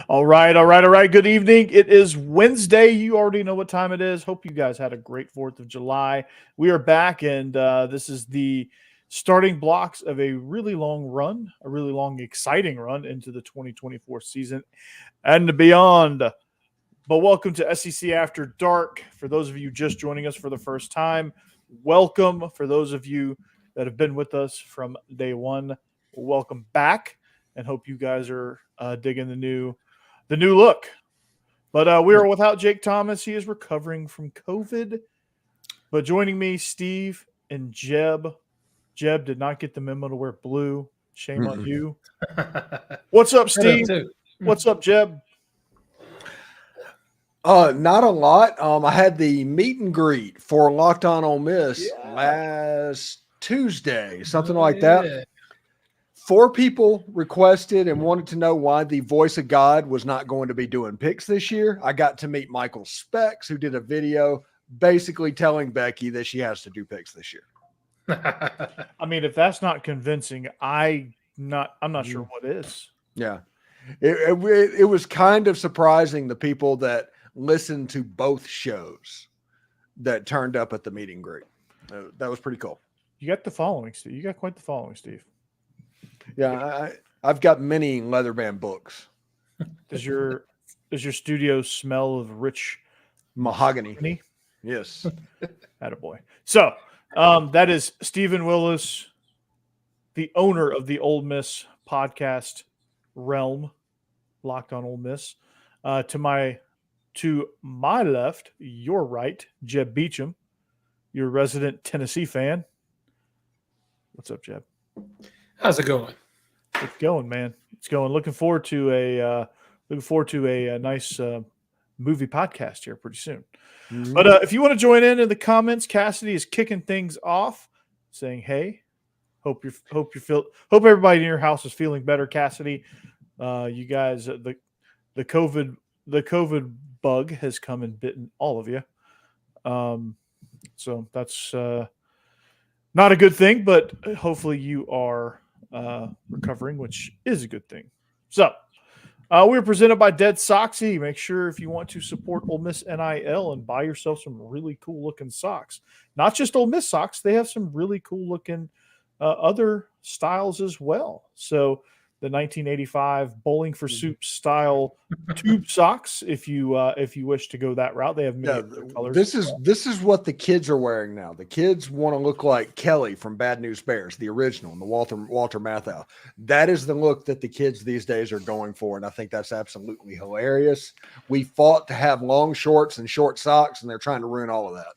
All right. Good evening. It is Wednesday. You already know what time it is. Hope you guys had a great 4th of July. We are back, and this is the starting blocks of a really long run, a really long, exciting run into the 2024 season and beyond. But welcome to SEC After Dark. For those of you just joining us for the first time, welcome. For those of you that have been with us from day one, welcome back, and hope you guys are digging the new look. But we are without Jake Thomas. He is recovering from COVID. But joining me, Steve and Jeb. Jeb did not get the memo to wear blue. Shame on you. What's up, Steve? What's up, Jeb? Not a lot. I had the meet and greet for Locked On Ole Miss last Tuesday, something like that. 4 people requested and wanted to know why the voice of God was not going to be doing picks this year. I got to meet Michael Specs, who did a video basically telling Becky that she has to do picks this year. I mean, if that's not convincing, I'm not sure what is. Yeah. It was kind of surprising the people that listened to both shows that turned up at the meet and greet. That was pretty cool. You got the following, Steve. You got quite the following, Steve. Yeah, I've got many Leatherband books. Does your studio smell of rich mahogany? Yes. Attaboy. So that is Stephen Willis, the owner of the Ole Miss podcast realm, Locked On Ole Miss. To my left, your right, Jeb Beecham, your resident Tennessee fan. What's up, Jeb? How's it going? It's going, man. It's going. Looking forward to a nice movie podcast here pretty soon. Mm-hmm. But if you want to join in the comments, Cassidy is kicking things off, saying, "Hey, hope everybody in your house is feeling better." Cassidy, you guys, the COVID bug has come and bitten all of you. So that's not a good thing, but hopefully you are recovering, which is a good thing. So we're presented by Dead Soxy. Make sure if you want to support Ole Miss NIL and buy yourself some really cool looking socks, not just Ole Miss socks, they have some really cool looking other styles as well. So the 1985 Bowling for Soup style tube socks, if you wish to go that route. They have many colors. This is what the kids are wearing now. The kids want to look like Kelly from Bad News Bears, the original, and the Walter Matthau. That is the look that the kids these days are going for, and I think that's absolutely hilarious. We fought to have long shorts and short socks, and they're trying to ruin all of that.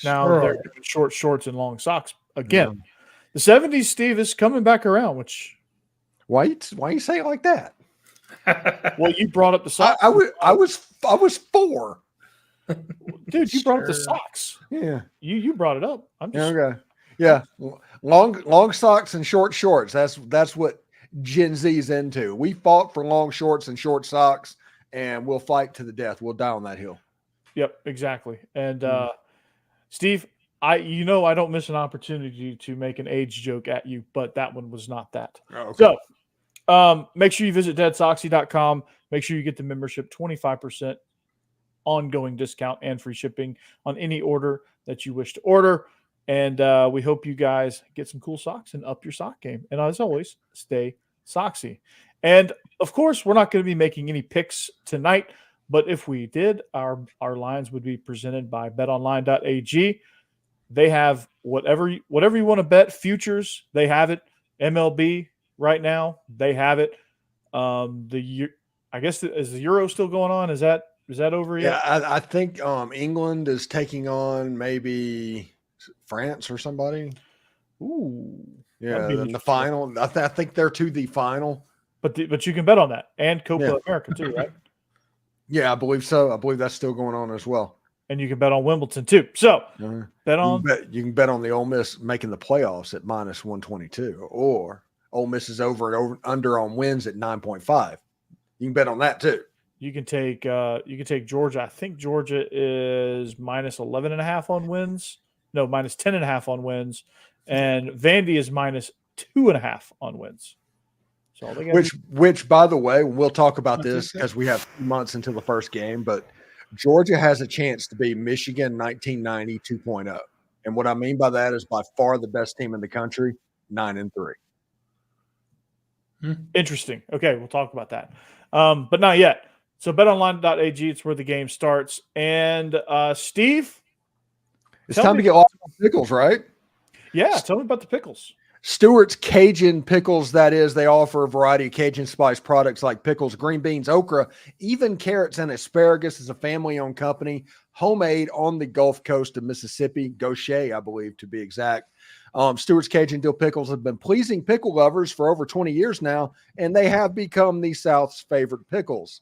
Now they're doing short shorts and long socks again. The 70s, Steve, is coming back around, which. Why you say it like that? Well, you brought up the socks. I was 4. Dude, you brought up the socks. Yeah. You brought it up. I'm just okay. Yeah. Long socks and short shorts. That's what Gen Z's into. We fought for long shorts and short socks, and we'll fight to the death. We'll die on that hill. Yep, exactly. And Steve, I don't miss an opportunity to make an age joke at you, but that one was not that. Oh, okay. So make sure you visit deadsoxy.com. Make sure you get the membership, 25% ongoing discount and free shipping on any order that you wish to order. And we hope you guys get some cool socks and up your sock game. And as always, stay soxy. And of course, we're not going to be making any picks tonight, but if we did, our lines would be presented by betonline.ag. They have whatever you want to bet. Futures, they have it. MLB right now, they have it. I guess is the Euro still going on? Is that over yet? Yeah, I think England is taking on maybe France or somebody. Ooh, yeah, in the final. I think they're to the final. But you can bet on that and Copa America too, right? Yeah, I believe so. I believe that's still going on as well. And you can bet on Wimbledon too. So bet on. You can bet on the Ole Miss making the playoffs at -122, or Ole Miss is over and under on wins at 9.5. You can bet on that too. You can take Georgia. I think Georgia is -11.5 on wins. No, -10.5 on wins, and Vandy is -2.5 on wins. So all they got which, by the way, we'll talk about this because we have 2 months until the first game, but Georgia has a chance to be Michigan 1990 2.0. And what I mean by that is by far the best team in the country, 9-3. Interesting. Okay, we'll talk about that. But not yet. So betonline.ag, it's where the game starts. And Steve? It's time to get off pickles, right? Yeah, tell me about the pickles. Stewart's Cajun Pickles, that is, they offer a variety of Cajun spice products like pickles, green beans, okra, even carrots and asparagus. Is a family-owned company, homemade on the Gulf Coast of Mississippi, Gaucher, I believe, to be exact. Stewart's Cajun Dill Pickles have been pleasing pickle lovers for over 20 years now, and they have become the South's favorite pickles.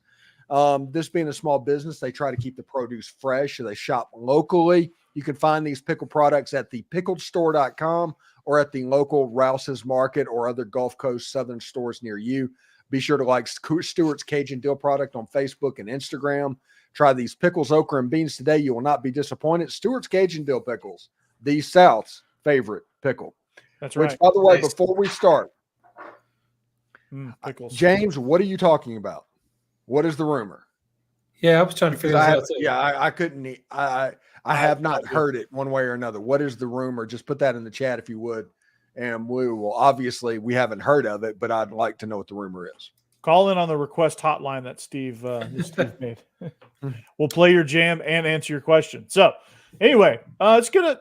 This being a small business, they try to keep the produce fresh, so they shop locally. You can find these pickle products at thepickledstore.com or at the local Rouse's Market or other Gulf Coast Southern stores near you. Be sure to like Stewart's Cajun Dill product on Facebook and Instagram. Try these pickles, okra, and beans today. You will not be disappointed. Stewart's Cajun Dill Pickles, the South's favorite pickle. That's right. Which, by the way, before we start, pickles. James, what are you talking about? What is the rumor? Yeah, I was trying to figure this out. Yeah, I couldn't. I have not heard it one way or another. What is the rumor? Just put that in the chat if you would. And we will, obviously, we haven't heard of it, but I'd like to know what the rumor is. Call in on the request hotline that Steve made. We'll play your jam and answer your question. So anyway, it's gonna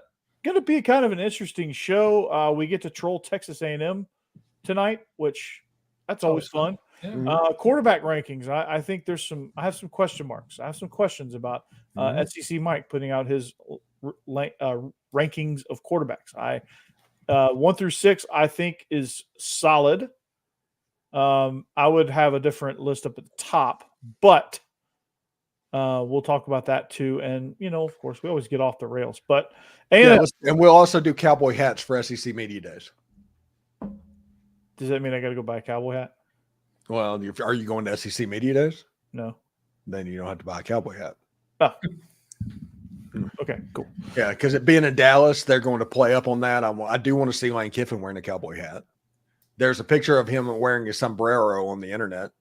be kind of an interesting show. We get to troll Texas A&M tonight, which that's always fun. Yeah. Quarterback rankings. I think I have some question marks. I have some questions about SEC Mike putting out his rankings of quarterbacks. 1 through 6, I think, is solid. I would have a different list up at the top, but we'll talk about that too. And of course, we always get off the rails. But and we'll also do cowboy hats for SEC Media Days. Does that mean I got to go buy a cowboy hat? Well, are you going to SEC Media Days? No. Then you don't have to buy a cowboy hat. Oh. Okay, cool. Yeah, because it being in Dallas, they're going to play up on that. I do want to see Lane Kiffin wearing a cowboy hat. There's a picture of him wearing a sombrero on the internet.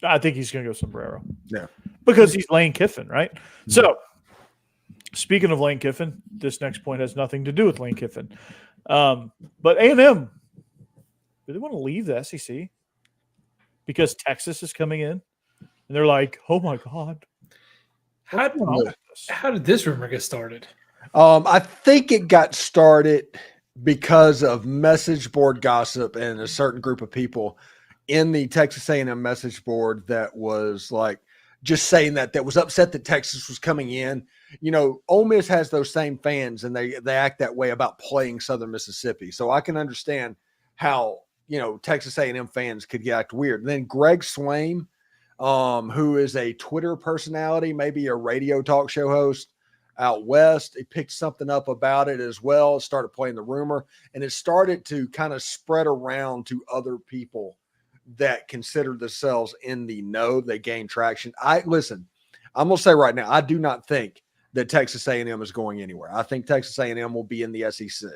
I think he's going to go sombrero. Yeah. Because he's Lane Kiffin, right? Mm-hmm. So, speaking of Lane Kiffin, this next point has nothing to do with Lane Kiffin. But A&M, do they want to leave the SEC? Because Texas is coming in, and they're like, "Oh my God, how did this rumor get started?" I think it got started because of message board gossip and a certain group of people in the Texas A&M message board that was like just saying that was upset that Texas was coming in. Ole Miss has those same fans, and they act that way about playing Southern Mississippi. So I can understand how Texas A&M fans could act weird. And then Greg Swain, who is a Twitter personality, maybe a radio talk show host out west, he picked something up about it as well, started playing the rumor, and it started to kind of spread around to other people that consider themselves in the know. They gain traction. Listen, I'm going to say right now, I do not think that Texas A&M is going anywhere. I think Texas A&M will be in the SEC.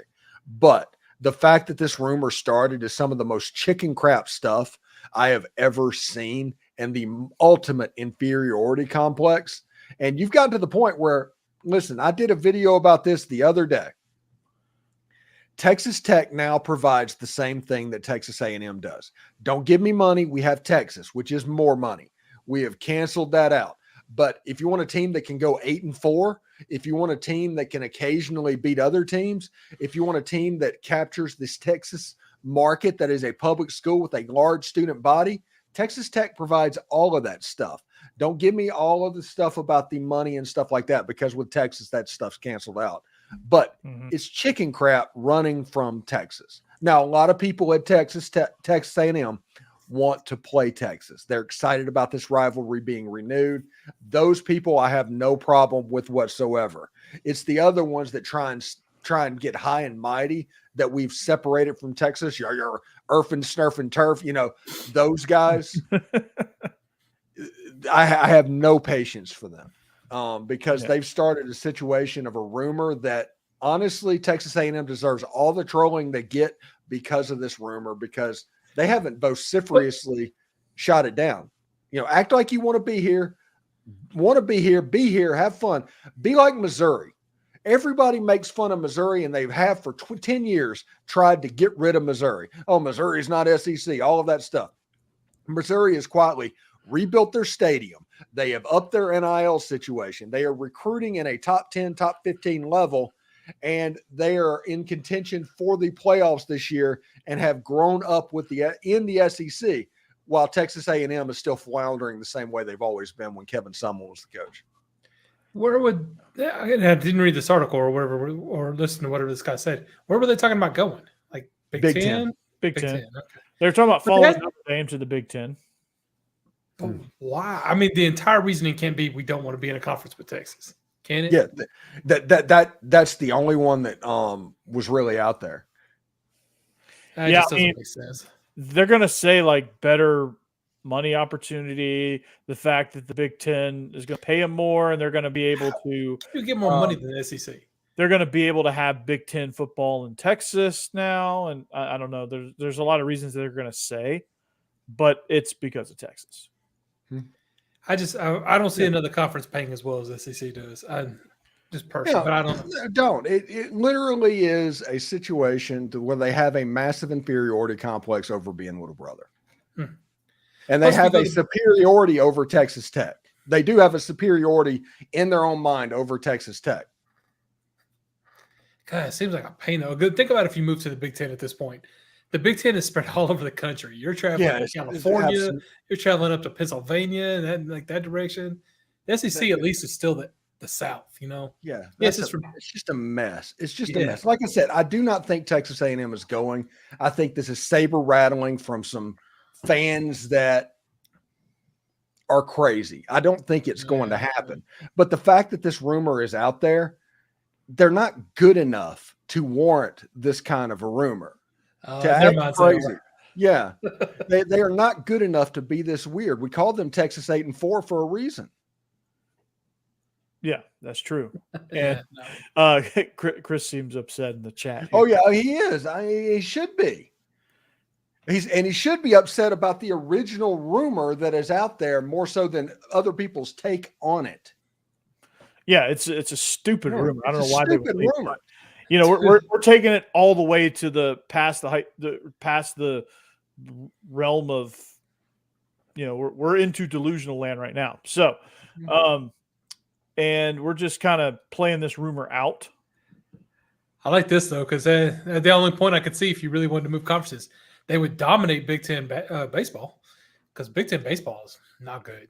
But the fact that this rumor started is some of the most chicken crap stuff I have ever seen, and the ultimate inferiority complex. And you've gotten to the point where, listen, I did a video about this the other day. Texas Tech now provides the same thing that Texas A&M does. Don't give me money. We have Texas, which is more money. We have canceled that out. But if you want a team that can go 8-4, if you want a team that can occasionally beat other teams, if you want a team that captures this Texas market that is a public school with a large student body, Texas Tech provides all of that stuff. Don't give me all of the stuff about the money and stuff like that, because with Texas, that stuff's canceled out. But it's chicken crap running from Texas. Now, a lot of people at Texas A&M want to play Texas. They're excited about this rivalry being renewed. Those people I have no problem with whatsoever. It's the other ones that try and get high and mighty that we've separated from Texas. You're Irf and Snurf and Turf, those guys. I have no patience for them because they've started a situation of a rumor that honestly Texas A&M deserves all the trolling they get because of this rumor, because They haven't vociferously shot it down. Act like you want to be here, be here, have fun. Be like Missouri. Everybody makes fun of Missouri, and they have for 10 years tried to get rid of Missouri. Oh, Missouri's not SEC, all of that stuff. Missouri has quietly rebuilt their stadium. They have upped their NIL situation. They are recruiting in a top 10, top 15 level, and they are in contention for the playoffs this year and have grown up in the SEC, while Texas A&M is still floundering the same way they've always been when Kevin Sumlin was the coach. I didn't read this article or whatever, or listen to whatever this guy said. Where were they talking about going? Like Big Ten? Big Ten. Okay. They're talking about following Notre Dame to the Big Ten. Why? I mean, the entire reasoning can't be we don't want to be in a conference with Texas, can it? Yeah, that's the only one that was really out there. That just doesn't make sense. They're going to say like better money opportunity, the fact that the Big Ten is going to pay them more, and they're going to be able to get more money than the SEC. They're going to be able to have Big Ten football in Texas now, and I don't know. There's a lot of reasons they're going to say, but it's because of Texas. I don't see another conference paying as well as SEC does. Just personally, but I don't. It literally is a situation where they have a massive inferiority complex over being little brother. And they have a superiority over Texas Tech. They do have a superiority in their own mind over Texas Tech. God, it seems like a pain though. Think about if you move to the Big Ten at this point. The Big Ten is spread all over the country. You're traveling to California, you're traveling up to Pennsylvania, and that direction. The SEC at least is still the South, Yeah, it's just a mess. It's just a mess. Like I said, I do not think Texas A&M is going. I think this is saber rattling from some fans that are crazy. I don't think it's going to happen. But the fact that this rumor is out there, they're not good enough to warrant this kind of a rumor. To act crazy. Yeah. they are not good enough to be this weird. We called them Texas 8-4 for a reason. Yeah, that's true. And Chris seems upset in the chat. Oh yeah, he is. He should be. He should be upset about the original rumor that is out there more so than other people's take on it. Yeah, it's a stupid rumor. I don't know why they would rumor. We're taking it all the way to past the realm of, we're into delusional land right now. So, and we're just kind of playing this rumor out. I like this though, because the only point I could see if you really wanted to move conferences, they would dominate Big Ten baseball, because Big Ten baseball is not good.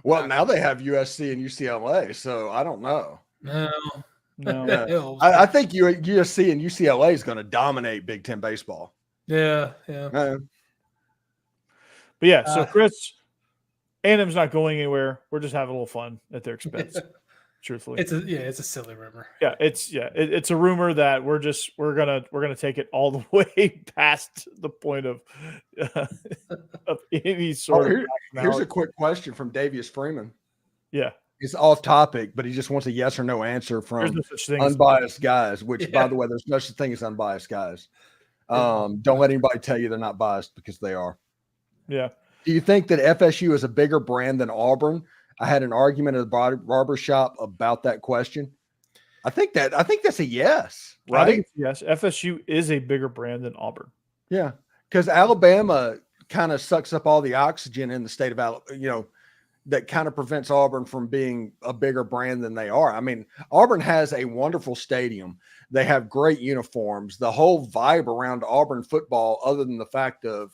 Well, now they have USC and UCLA, so I don't know. No. Yeah. I think USC and UCLA is going to dominate Big Ten baseball. Yeah. But yeah, so Chris, A&M's not going anywhere. We're just having a little fun at their expense. Truthfully, it's a silly rumor. Yeah, it's a rumor that we're gonna take it all the way past the point of any sort of. Here's a quick question from Davius Freeman. Yeah, it's off topic, but he just wants a yes or no answer from unbiased guys. Which, by the way, there's no such thing as unbiased guys. Don't let anybody tell you they're not biased, because they are. Yeah. Do you think that FSU is a bigger brand than Auburn? I had an argument at the barber shop about that question. I think that's a yes, right? I think yes. FSU is a bigger brand than Auburn. Yeah, because Alabama kind of sucks up all the oxygen in the state of Alabama, that kind of prevents Auburn from being a bigger brand than they are. I mean, Auburn has a wonderful stadium. They have great uniforms. The whole vibe around Auburn football, other than the fact of,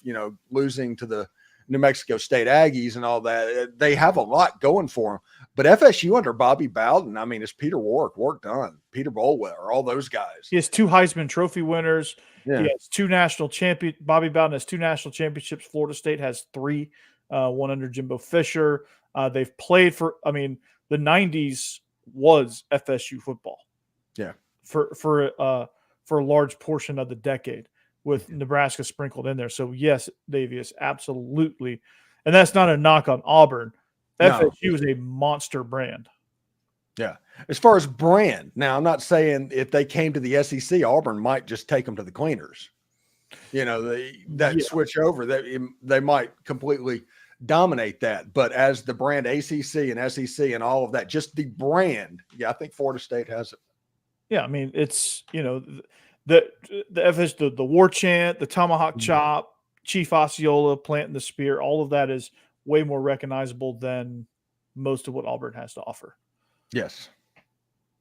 losing to the New Mexico State Aggies and all that, they have a lot going for them. But FSU under Bobby Bowden, I mean, it's Peter Warrick, work done. Peter Bolwell, all those guys. He has 2 Heisman Trophy winners. Yeah. He has 2 national champion. Bobby Bowden has 2 national championships. Florida State has 3. One under Jimbo Fisher. They've played for. I mean, the '90s was FSU football. Yeah. For a large portion of the decade, with Nebraska sprinkled in there. So yes, Davius, absolutely. And that's not a knock on Auburn. FSU is a monster brand. Yeah. As far as brand, now I'm not saying if they came to the SEC, Auburn might just take them to the cleaners. that switch over, they might completely dominate that. But as the brand ACC and SEC and all of that, just the brand, I think Florida State has it. Yeah, I mean, it's the war chant, the tomahawk chop, Chief Osceola planting the spear, all of that is way more recognizable than most of what Auburn has to offer. Yes.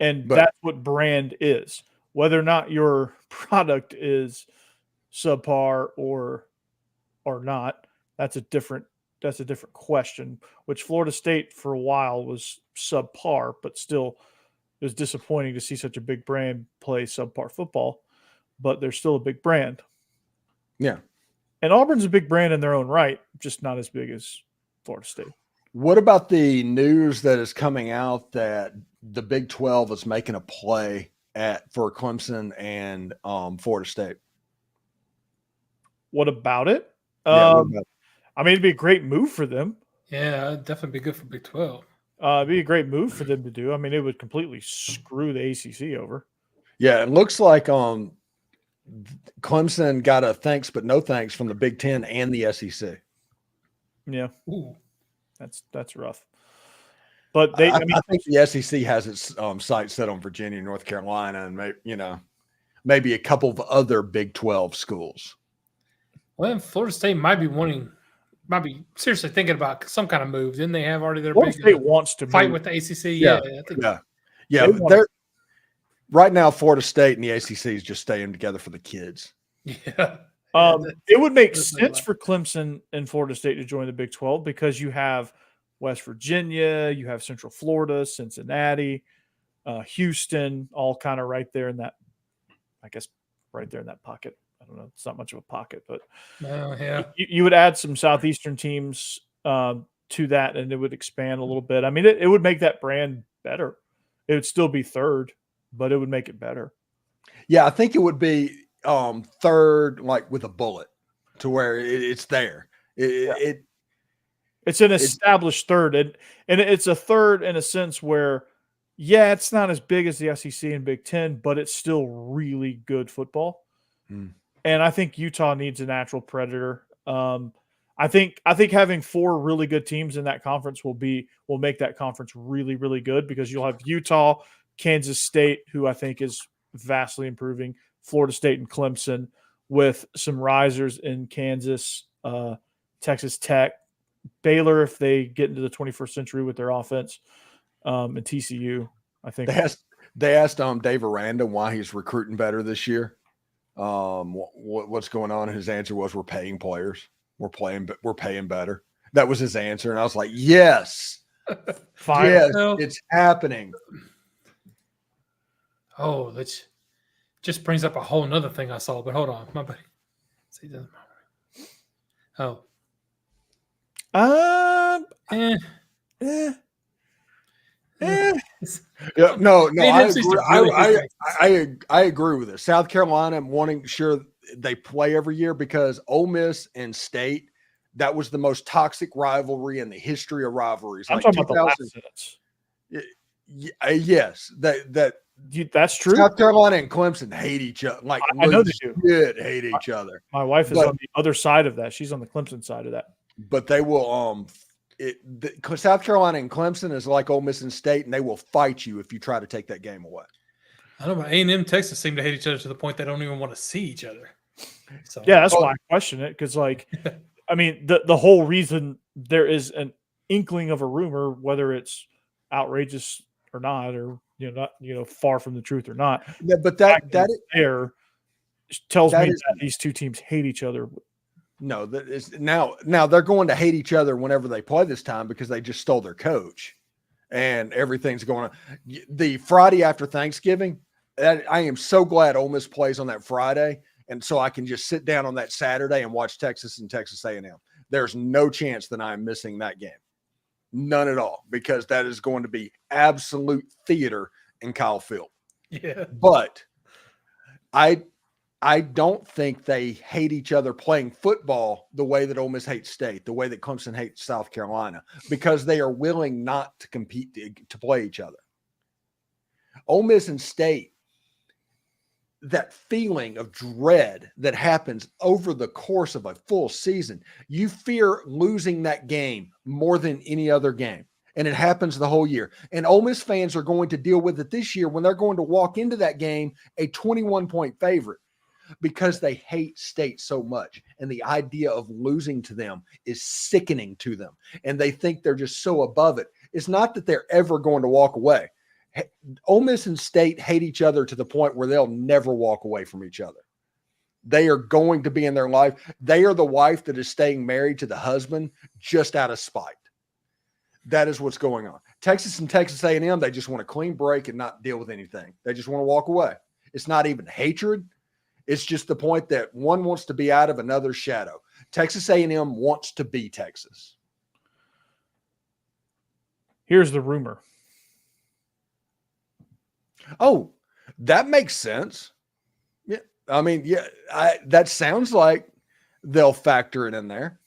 And that's what brand is. Whether or not your product is subpar or not, that's a different question, which Florida State for a while was subpar, but still it was disappointing to see such a big brand play subpar football, but they're still a big brand. Yeah. And Auburn's a big brand in their own right, just not as big as Florida State. What about the news that is coming out that the Big 12 is making a play for Clemson and Florida State? What about it? Yeah, I mean, it'd be a great move for them. Yeah, it'd definitely be good for Big 12. It'd be a great move for them to do. I mean, it would completely screw the ACC over. Yeah, it looks like Clemson got a thanks but no thanks from the Big Ten and the SEC. Yeah. Ooh. That's rough. But I think the SEC has its sights set on Virginia, North Carolina, and maybe a couple of other Big 12 schools. Well, Florida State might be seriously thinking about some kind of move. Didn't they have already their Florida big State wants to fight move. with the ACC? Yeah. They're right now. Florida State and the ACC is just staying together for the kids. Yeah. It would make sense for Clemson and Florida State to join the Big 12 because you have West Virginia, you have Central Florida, Cincinnati, Houston, all kind of right there in that, I guess, right there in that pocket. I don't know. It's not much of a pocket, but you would add some Southeastern teams to that, and it would expand a little bit. I mean, it would make that brand better. It would still be third, but it would make it better. Yeah, I think it would be third, like with a bullet, to where it's there. It's an established third, and it's a third in a sense where, it's not as big as the SEC and Big Ten, but it's still really good football. And I think Utah needs a natural predator. I think having 4 really good teams in that conference will make that conference really, really good because you'll have Utah, Kansas State, who I think is vastly improving, Florida State and Clemson, with some risers in Kansas, Texas Tech, Baylor if they get into the 21st century with their offense, and TCU. I think they asked Dave Aranda why he's recruiting better this year. What's going on? His answer was, "We're paying players. We're paying better." That was his answer, and I was like, "Yes, yes, it's happening." Oh, that just brings up a whole nother thing I saw. But hold on, my buddy. Oh. Yeah, no, I agree with it. South Carolina wanting sure they play every year because Ole Miss and State, that was the most toxic rivalry in the history of rivalries. I'm talking about the last sentence. Yes, that's true. South Carolina and Clemson hate each other. Like I know they do. Hate each other. My wife is on the other side of that. She's on the Clemson side of that. But they will South Carolina and Clemson is like Ole Miss and State, and they will fight you if you try to take that game away. I don't know, but A&M, Texas seem to hate each other to the point they don't even want to see each other. So, yeah, that's why I question it because, I mean, the whole reason there is an inkling of a rumor, whether it's outrageous or not, or not far from the truth or not. Yeah, but that tells me that these two teams hate each other. No, that is now they're going to hate each other whenever they play this time because they just stole their coach, and everything's going on. The Friday after Thanksgiving, I am so glad Ole Miss plays on that Friday, and so I can just sit down on that Saturday and watch Texas and Texas A&M. There's no chance that I'm missing that game, none at all, because that is going to be absolute theater in Kyle Field. Yeah, but I don't think they hate each other playing football the way that Ole Miss hates State, the way that Clemson hates South Carolina, because they are willing not to compete to play each other. Ole Miss and State, that feeling of dread that happens over the course of a full season. You fear losing that game more than any other game. And it happens the whole year. And Ole Miss fans are going to deal with it this year when they're going to walk into that game a 21-point favorite because they hate State so much. And the idea of losing to them is sickening to them. And they think they're just so above it. It's not that they're ever going to walk away. Ole Miss and State hate each other to the point where they'll never walk away from each other. They are going to be in their life. They are the wife that is staying married to the husband just out of spite. That is what's going on. Texas and Texas A&M, they just want a clean break and not deal with anything. They just want to walk away. It's not even hatred. It's just the point that one wants to be out of another's shadow. Texas A&M wants to be Texas. Here's the rumor. Oh, that makes sense. Yeah, I mean, yeah, that sounds like they'll factor it in there.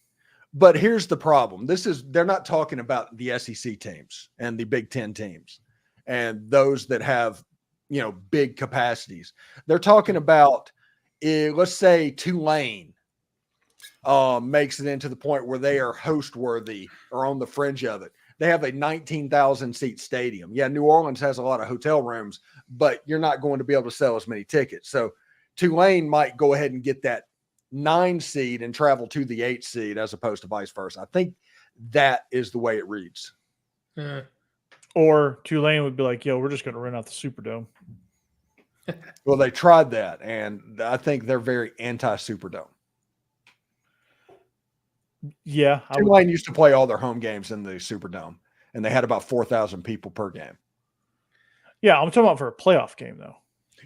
But here's the problem. They're not talking about the SEC teams and the Big Ten teams and those that have, big capacities. They're talking about, let's say Tulane makes it into the point where they are host worthy or on the fringe of it. They have a 19,000 seat stadium. Yeah, New Orleans has a lot of hotel rooms, but you're not going to be able to sell as many tickets. So Tulane might go ahead and get that 9 seed and travel to the 8 seed as opposed to vice versa. I think that is the way it reads. Or Tulane would be like, yo, we're just going to rent out the Superdome. Well, they tried that, and I think they're very anti-Superdome. Yeah. Tulane used to play all their home games in the Superdome, and they had about 4,000 people per game. Yeah, I'm talking about for a playoff game, though.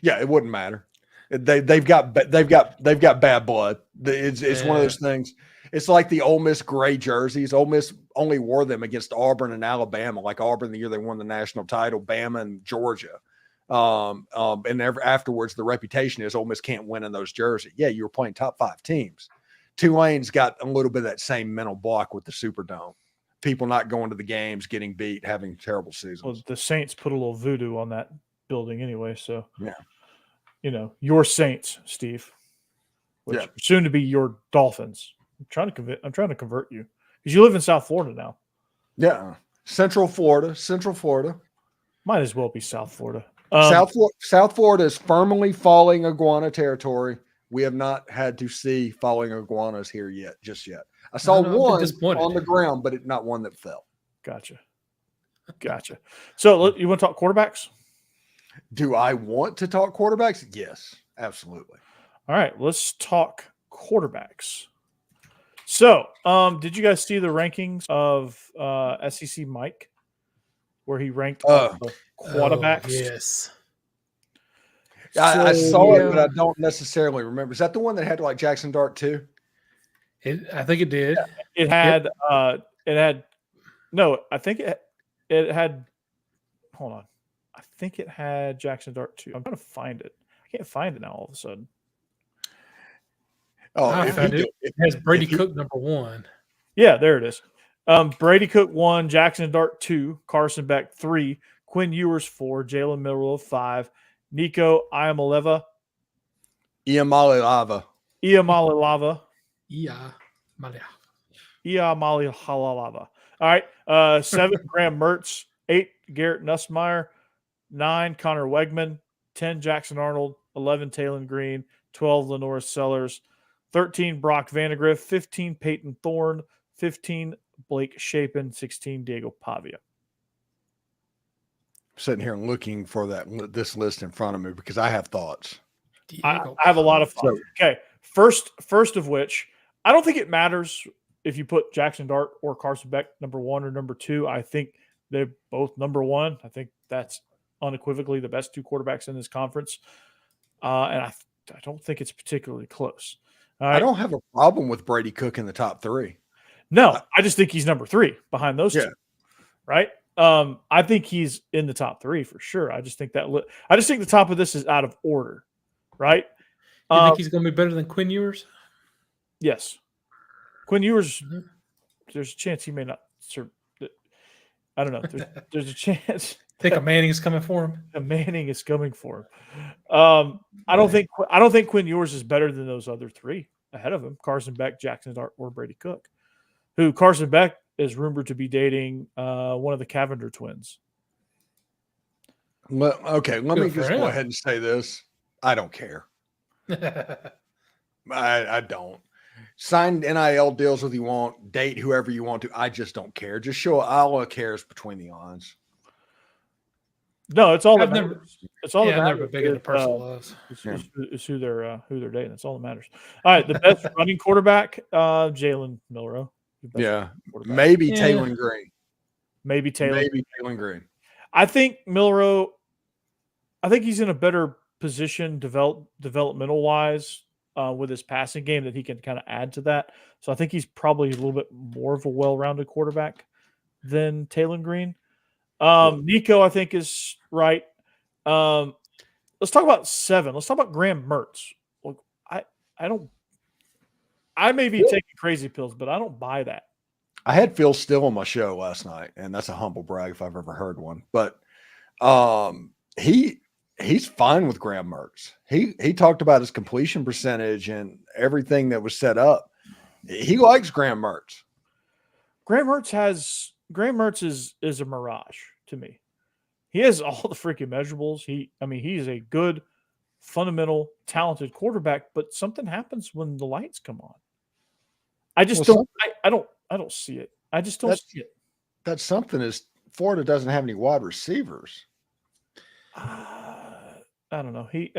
Yeah, it wouldn't matter. They've got bad blood. It's one of those things. It's like the Ole Miss gray jerseys. Ole Miss only wore them against Auburn and Alabama, like Auburn the year they won the national title, Bama and Georgia. And afterwards, the reputation is Ole Miss can't win in those jerseys. Yeah, you were playing top 5 teams. Tulane's got a little bit of that same mental block with the Superdome. People not going to the games, getting beat, having terrible seasons. Well, the Saints put a little voodoo on that building anyway, so yeah. Your Saints, Steve, which are soon to be your Dolphins. I'm trying to convert you because you live in South Florida now. Yeah, Central Florida. Might as well be South Florida. South Florida is firmly falling iguana territory. We have not had to see falling iguanas here just yet. I saw one on the ground, but not one that fell. Gotcha. So you want to talk quarterbacks? Do I want to talk quarterbacks? Yes, absolutely. All right, let's talk quarterbacks. So, did you guys see the rankings of SEC Mike, where he ranked the quarterbacks? Yes. I saw it, but I don't necessarily remember. Is that the one that had like Jackson Dart too? I think it did. It had. No, I think it had. Hold on. I think it had Jackson Dart too. I'm trying to find it. I can't find it now all of a sudden. Oh, it has Brady Cook number 1. Yeah, there it is. Brady Cook 1, Jackson Dart 2, Carson Beck 3, Quinn Ewers 4, Jalen Milroe 5, Nico Iamaleava. All right. 7, Graham Mertz. 8, Garrett Nussmeier. 9, Connor Wegman. 10, Jackson Arnold. 11, Taylon Green. 12, Lenora Sellers. 13, Brock Vandegrift. 15, Peyton Thorne. 15, Blake Shapen. 16, Diego Pavia. I'm sitting here and looking for this list in front of me because I have thoughts. I have a lot of thoughts. Okay. First of which, I don't think it matters if you put Jackson Dart or Carson Beck number 1 or number 2. I think they're both number 1. I think that's unequivocally the best 2 quarterbacks in this conference. And I don't think it's particularly close. I don't have a problem with Brady Cook in the top 3. No, I just think he's number 3 behind those 2. Right? I think he's in the top 3 for sure. I just think the top of this is out of order. Right? You think he's going to be better than Quinn Ewers? Yes. Quinn Ewers, there's a chance he may not serve. I don't know. There's a chance. Think a Manning is coming for him. A Manning is coming for him. I don't think Quinn Ewers is better than those other three ahead of him: Carson Beck, Jackson Dart, or Brady Cook. Who Carson Beck is rumored to be dating one of the Cavender twins. Well, okay, let me just go ahead and say this. I don't care. I don't. Sign NIL deals with you want, date whoever you want to. I just don't care. Just show all I care is between the lines. No, it's all I've that never. matters. It's all that Yeah, I've matters. never been big into personal loves. It's who they're dating. That's all that matters. All right, the best running quarterback, Jalen Milroe. Yeah, maybe Taylor Green. Maybe Taylor Green. I think Milroe. I think he's in a better position developmental wise with his passing game that he can kind of add to that. So I think he's probably a little bit more of a well-rounded quarterback than Taylor Green. Nico, I think, is right. Let's talk about 7. Let's talk about Graham Mertz. Look, I may be taking crazy pills, but I don't buy that. I had Phil Still on my show last night, and that's a humble brag if I've ever heard one. But he's fine with Graham Mertz. He talked about his completion percentage and everything that was set up. He likes Graham Mertz. Graham Mertz is a mirage to me. He has all the freaking measurables. He's a good, fundamental, talented quarterback, but something happens when the lights come on. I don't see it. I just don't see it. That something is Florida doesn't have any wide receivers. I don't know. I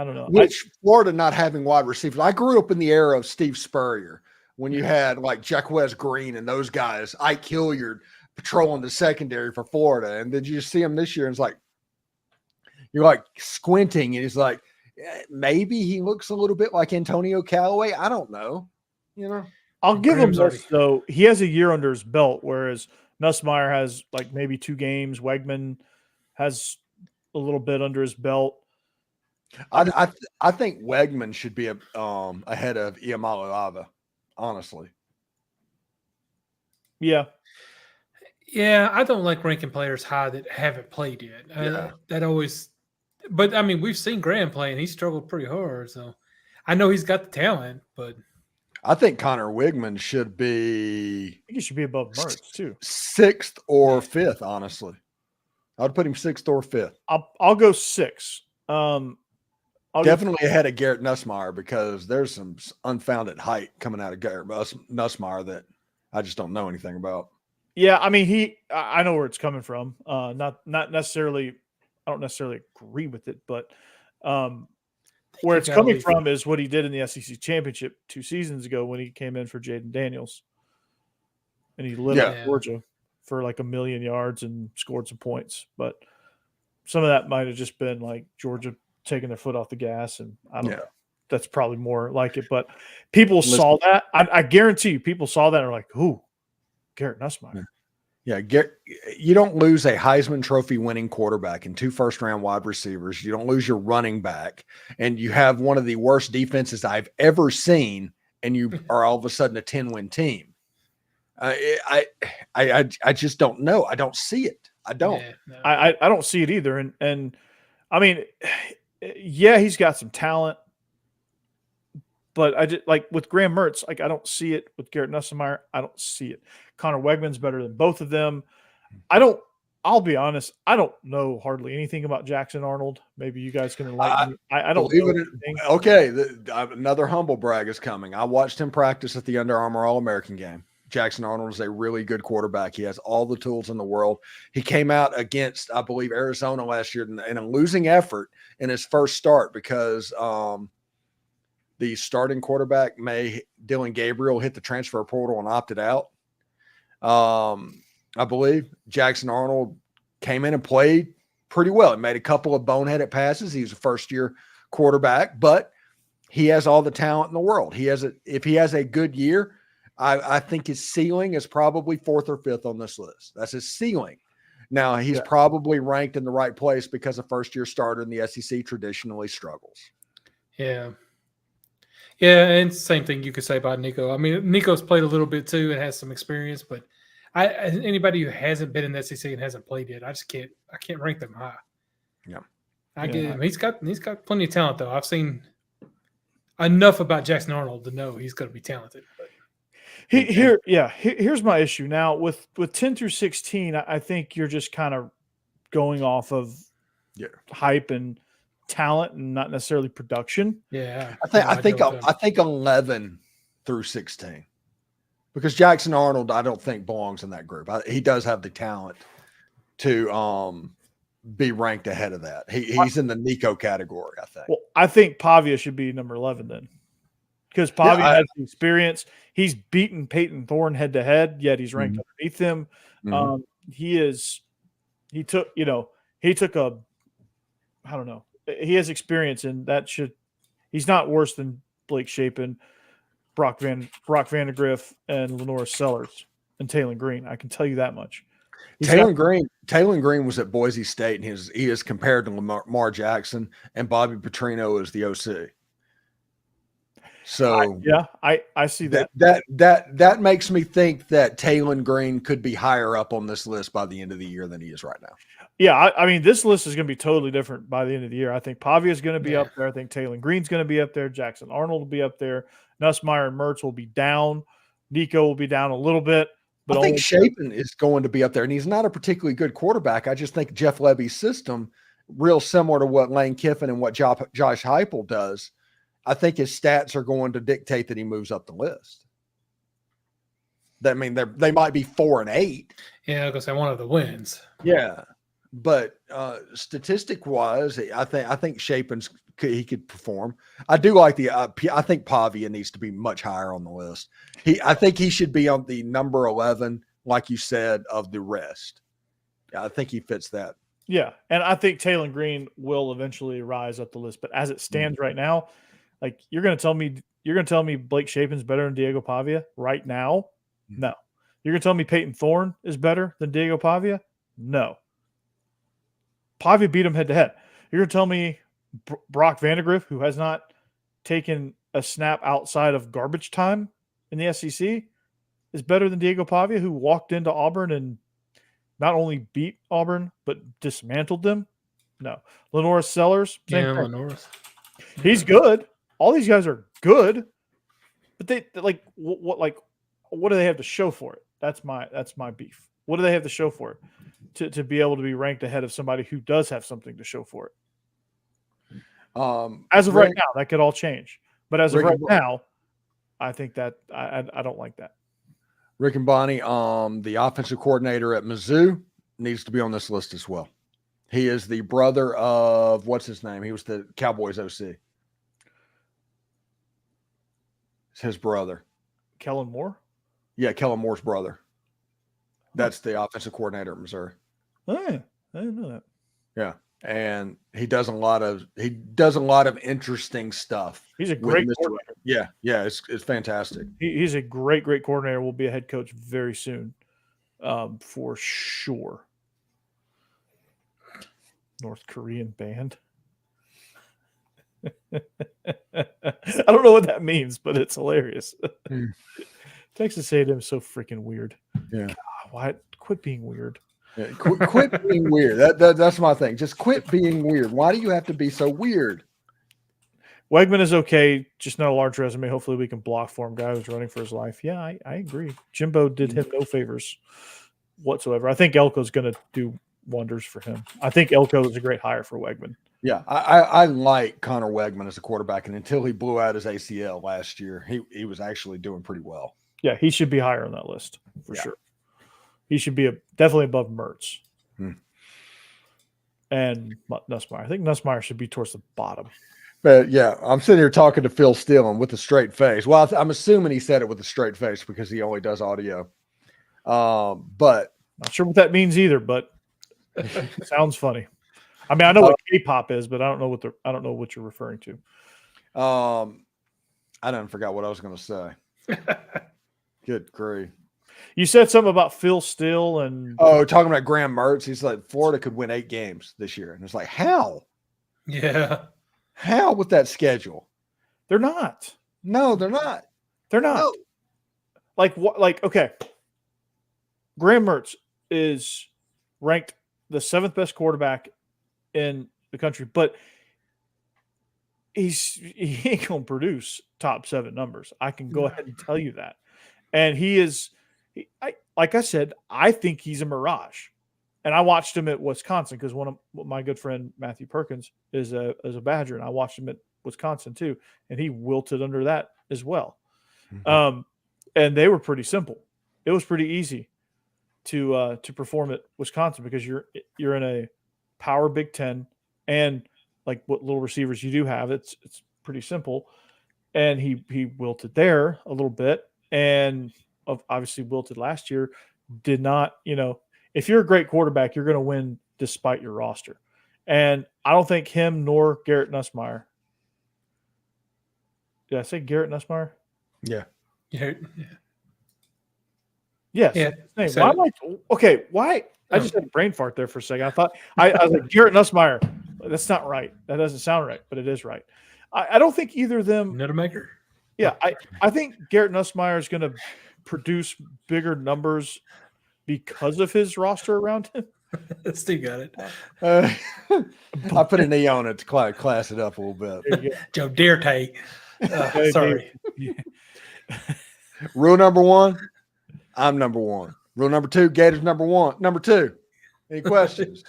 don't know. Which Florida not having wide receivers. I grew up in the era of Steve Spurrier when you had like Jaquez Green and those guys, Ike Hilliard patrolling the secondary for Florida. And did you see him this year? And it's like, you're like squinting and he's like, maybe he looks a little bit like Antonio Callaway. I don't know. I'll give him this, though. He has a year under his belt, whereas Nussmeier has like maybe 2 games. Wegman has a little bit under his belt. I think Wegman should be ahead of Iamaleava, honestly. Yeah. Yeah, I don't like ranking players high that haven't played yet. That always, but I mean, we've seen Graham play and he struggled pretty hard. So I know he's got the talent, but I think Connor Wigman should be. I think he should be above Mertz too. 6th or 5th, honestly. I'd put him 6th or 5th. I'll go 6. Definitely ahead of Garrett Nussmeier because there's some unfounded hype coming out of Garrett Nussmeier that I just don't know anything about. Yeah, I know where it's coming from. Not necessarily. I don't necessarily agree with it, but where it's coming from is what he did in the SEC championship 2 seasons ago when he came in for Jaden Daniels, and he lit up Georgia for like 1 million yards and scored some points. But some of that might have just been like Georgia taking their foot off the gas, and I don't know. That's probably more like it. But people saw that. I guarantee you, people saw that and are like, "Ooh, Garrett Nussmeier." Yeah, you don't lose a Heisman Trophy winning quarterback and 2 first-round wide receivers. You don't lose your running back, and you have one of the worst defenses I've ever seen, and you are all of a sudden a 10-win team. I just don't know. I don't see it. I don't. Yeah, no. I don't see it either. And I mean, yeah, he's got some talent, but I just like with Graham Mertz, like I don't see it. With Garrett Nussmeier, I don't see it. Connor Wegman's better than both of them. I'll be honest, I don't know hardly anything about Jackson Arnold. Maybe you guys can enlighten me. I don't know anything. Okay, another humble brag is coming. I watched him practice at the Under Armour All-American game. Jackson Arnold is a really good quarterback. He has all the tools in the world. He came out against, I believe, Arizona last year in a losing effort in his first start because the starting quarterback, Dylan Gabriel, hit the transfer portal and opted out. I believe Jackson Arnold came in and played pretty well. He made a couple of boneheaded passes. He was a first-year quarterback, but he has all the talent in the world. If he has a good year, I think his ceiling is probably 4th or 5th on this list. That's his ceiling. Now, he's probably ranked in the right place because a first-year starter in the SEC traditionally struggles. Yeah. Yeah, and same thing you could say about Nico. I mean, Nico's played a little bit too and has some experience, but Anybody who hasn't been in the SEC and hasn't played yet, I can't rank them high. Yeah. I get him. He's got plenty of talent though. I've seen enough about Jackson Arnold to know he's going to be talented. But. Here's my issue now with 10 through 16. I think you're just kind of going off of hype and talent and not necessarily production. Yeah, I think 11 through 16, because Jackson Arnold I don't think belongs in that group. He does have the talent to be ranked ahead of that. He's in the Nico category, I think. Well, I think Pavia should be number 11 then, because Pavia has the experience. He's beaten Peyton Thorne head to head, yet he's ranked underneath him. He took a, I don't know. He has experience, and he's not worse than Blake Shapen, Brock Vandegrift, and Lenora Sellers, and Taylon Green. I can tell you that much. Taylon Green was at Boise State, and he is compared to Lamar Jackson, and Bobby Petrino is the OC. So I see that. That makes me think that Taylon Green could be higher up on this list by the end of the year than he is right now. Yeah, I mean, this list is going to be totally different by the end of the year. I think Pavia is going to be up there. I think Taylon Green's going to be up there. Jackson Arnold will be up there. Nussmeier and Mertz will be down. Nico will be down a little bit. But I think Shapen is going to be up there, and he's not a particularly good quarterback. I just think Jeff Levy's system, real similar to what Lane Kiffin and what Josh Heupel does, I think his stats are going to dictate that he moves up the list. That they might be 4 and 8. Yeah, because they one of the wins. Yeah, but statistic wise, I think Shapen's he could perform. I do like I think Pavia needs to be much higher on the list. I think he should be on the number 11, like you said, of the rest. Yeah, I think he fits that. Yeah, and I think Taylon Green will eventually rise up the list. But as it stands right now, like you're going to tell me Blake Shapen's better than Diego Pavia right now? No. You're going to tell me Peyton Thorne is better than Diego Pavia? No. Pavia beat him head to head. You're going to tell me Brock Vandegrift, who has not taken a snap outside of garbage time in the SEC, is better than Diego Pavia, who walked into Auburn and not only beat Auburn, but dismantled them? No. Lenora Sellers, Lenora. He's good. All these guys are good, but they what do they have to show for it? That's my beef. What do they have to show for it to be able to be ranked ahead of somebody who does have something to show for it? As of right now, that could all change. But as of right now, I think that I don't like that. Rick and Bonnie, the offensive coordinator at Mizzou, needs to be on this list as well. He is the brother of what's his name? He was the Cowboys OC. It's his brother. Kellen Moore? Yeah, Kellen Moore's brother. That's the offensive coordinator at Missouri. Oh, I didn't know that. Yeah. And he does a lot of interesting stuff. He's a great coordinator. Yeah, it's fantastic. He's a great coordinator. Will be a head coach very soon, for sure. North Korean band. I don't know what that means, but it's hilarious. Texas A&M is so freaking weird. Yeah. God, why? Quit being weird. Yeah, quit being weird. That's my thing. Just quit being weird. Why do you have to be so weird? Wegman is okay, just not a large resume. Hopefully we can block for him. Guy who's running for his life. Yeah, I agree. Jimbo did him no favors whatsoever. I think Elko's going to do wonders for him. I think Elko is a great hire for Wegman. Yeah, I like Connor Wegman as a quarterback, and until he blew out his ACL last year, he was actually doing pretty well. Yeah, he should be higher on that list for sure. He should be definitely above Mertz and Nussmeier. I think Nussmeier should be towards the bottom. But yeah, I'm sitting here talking to Phil Steele with a straight face. Well, I'm assuming he said it with a straight face because he only does audio. But not sure what that means either, but it sounds funny. I mean, I know what K-pop is, but I don't know what you're referring to. I done forgot what I was going to say. Good grief. You said something about Phil Steele and talking about Graham Mertz. He's like, Florida could win 8 games this year, and it's like, how? Yeah, how with that schedule? They're not. No, they're not. They're not. No. Like what? Like okay. Graham Mertz is ranked the 7th best quarterback in the country, but he ain't gonna produce top 7 numbers. I can go ahead and tell you that. And he is, like I said, I think he's a mirage. And I watched him at Wisconsin because one of my good friend Matthew Perkins is a Badger, and I watched him at Wisconsin too, and he wilted under that as well. Mm-hmm. And they were pretty simple. It was pretty easy to perform at Wisconsin because you're in a power Big Ten, and like what little receivers you do have, it's pretty simple. And he wilted there a little bit, and obviously wilted last year. Did not, if you're a great quarterback, you're going to win despite your roster. And I don't think him nor Garrett Nussmeier. Did I say Garrett Nussmeier? Yeah. Yeah. Yes. Yeah. Why am I? Okay. Why? I just had a brain fart there for a second. I thought I was like Garrett Nussmeier. That's not right. That doesn't sound right, but it is right. I don't think either of them. Nutmaker. Yeah. I think Garrett Nussmeier is going to produce bigger numbers because of his roster around him. Steve got it. I put an E on it to class it up a little bit. Joe Dirte. Sorry. Rule number 1, I'm number 1. Rule number 2, Gators number 1. Number 2. Any questions?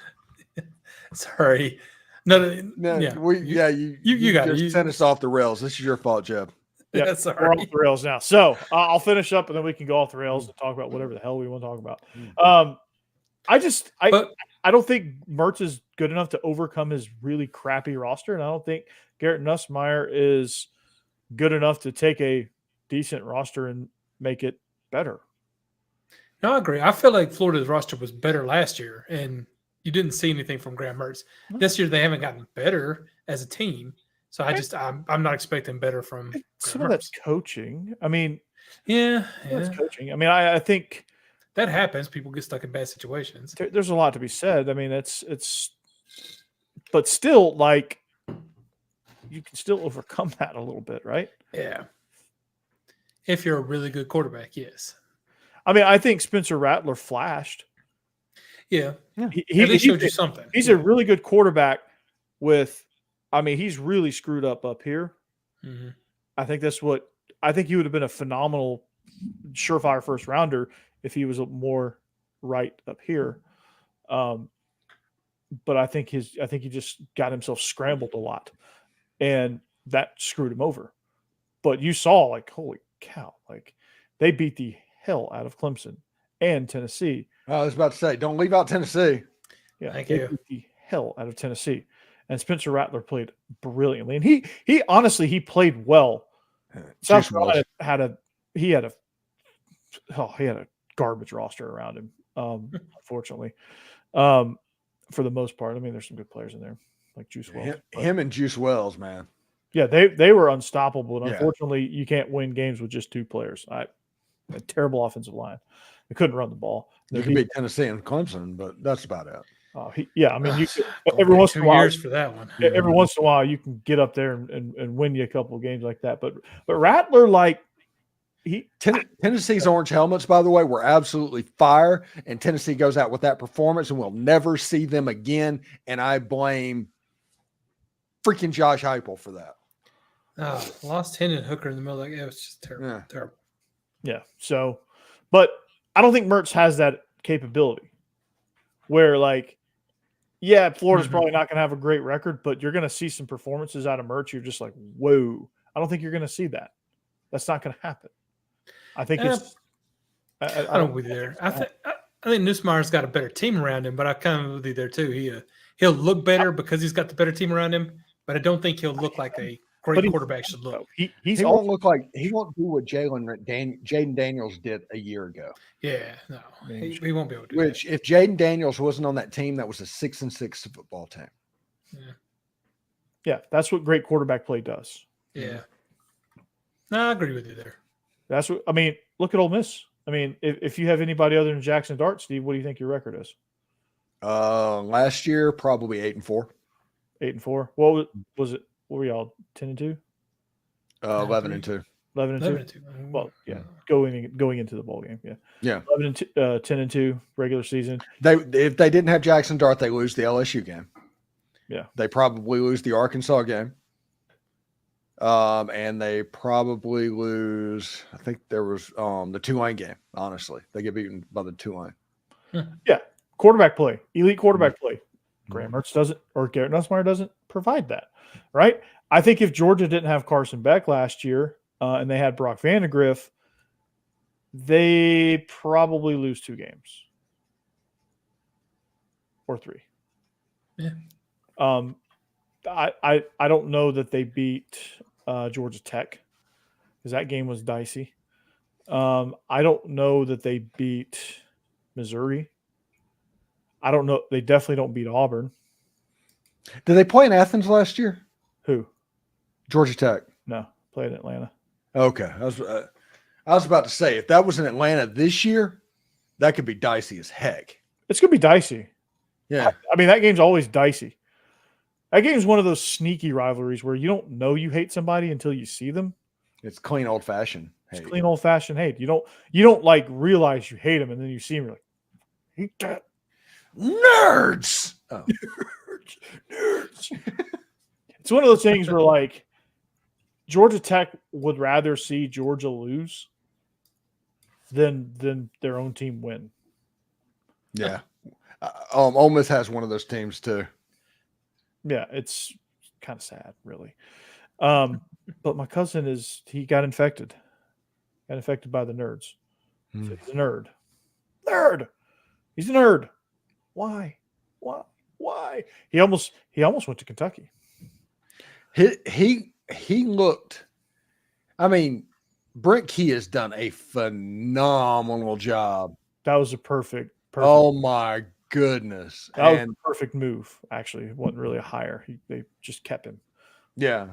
Sorry. No, yeah. You got it. You sent us off the rails. This is your fault, Jeb. Yeah, sorry. We're off the rails now. So I'll finish up, and then we can go off the rails and talk about whatever the hell we want to talk about. I don't think Mertz is good enough to overcome his really crappy roster, and I don't think Garrett Nussmeier is good enough to take a decent roster and make it better. No, I agree. I feel like Florida's roster was better last year, and you didn't see anything from Graham Mertz. This year they haven't gotten better as a team. So I'm not expecting better from some of that's coaching. I mean, that's coaching. I mean, I think that happens. People get stuck in bad situations. There's a lot to be said. I mean, it's, but still, like, you can still overcome that a little bit, right? Yeah. If you're a really good quarterback, yes. I mean, I think Spencer Rattler flashed. Yeah. He at least showed you something. He's a really good quarterback with. I mean, he's really screwed up here. Mm-hmm. I think he would have been a phenomenal, surefire first rounder if he was more right up here. But I think he just got himself scrambled a lot, and that screwed him over. But you saw, like, holy cow, like they beat the hell out of Clemson and Tennessee. I was about to say, don't leave out Tennessee. Yeah, Thank they you. beat the hell out of Tennessee. And Spencer Rattler played brilliantly, and he honestly played well. South Carolina had a garbage roster around him, unfortunately, for the most part. I mean, there's some good players in there, like Juice Wells. Him and Juice Wells, man. Yeah, they were unstoppable, and unfortunately, you can't win games with just 2 players. A terrible offensive line. They couldn't run the ball. You can beat Tennessee and Clemson, but that's about it. I mean, you could, every once in a while, 2 years for that one. Every once in a while, you can get up there and win you a couple of games like that. But Rattler, like Tennessee's orange helmets, by the way, were absolutely fire, and Tennessee goes out with that performance, and we'll never see them again. And I blame freaking Josh Heupel for that. Lost Hendon Hooker in the middle. It was just terrible. Yeah. Terrible. Yeah. So, but I don't think Mertz has that capability where, like, Florida's probably not going to have a great record, but you're going to see some performances out of Mertz. You're just like, whoa. I don't think you're going to see that. That's not going to happen. I think it's. I don't with you there. I think Nussmeier's got a better team around him, but I kind of with you there too. He'll look better because he's got the better team around him, but I don't think he'll look like a great quarterback should look. He won't look like he won't do what Jaden Daniels did a year ago. Yeah, no, he won't be able to do Which, if Jaden Daniels wasn't on that team, that was a 6-6 football team. Yeah, that's what great quarterback play does. Yeah. No, I agree with you there. That's what I mean. Look at Ole Miss. I mean, if you have anybody other than Jackson Dart, Steve, what do you think your record is? Last year, probably 8-4. 8-4. What was it? What were y'all 10-2? 11-2. 11-2. 11-2. Well, yeah, going into the bowl game, Yeah. 10-2 regular season. If they didn't have Jackson Dart, they lose the LSU game. Yeah, they probably lose the Arkansas game. And they probably lose. I think there was the Tulane game. Honestly, they get beaten by the Tulane. Yeah, quarterback play, elite quarterback play. Graham Mertz doesn't, or Garrett Nussmeier doesn't provide that, right? I think if Georgia didn't have Carson Beck last year and they had Brock Vandagriff, they probably lose 2 games or 3. Yeah. I don't know that they beat Georgia Tech because that game was dicey. I don't know that they beat Missouri. I don't know. They definitely don't beat Auburn. Did they play in Athens last year? Who? Georgia Tech. No, played in Atlanta. Okay. I was about to say, if that was in Atlanta this year, that could be dicey as heck. It's going to be dicey. Yeah. I mean, that game's always dicey. That game's one of those sneaky rivalries where you don't know you hate somebody until you see them. It's clean old fashioned. It's clean old fashioned hate. You don't like realize you hate them, and then you see them, you're like, hate that. Nerds. Oh. Nerds. It's one of those things where like Georgia Tech would rather see Georgia lose than their own team win. Yeah. Ole Miss has one of those teams too. Yeah, it's kind of sad, really. But my cousin he got infected. Got infected by the nerds. So he's a nerd. Nerd. He's a nerd. Why? He almost went to Kentucky. He looked. I mean, Brent Key has done a phenomenal job. That was a perfect. Oh my goodness! That was a perfect move. Actually, it wasn't really a hire. They just kept him. Yeah.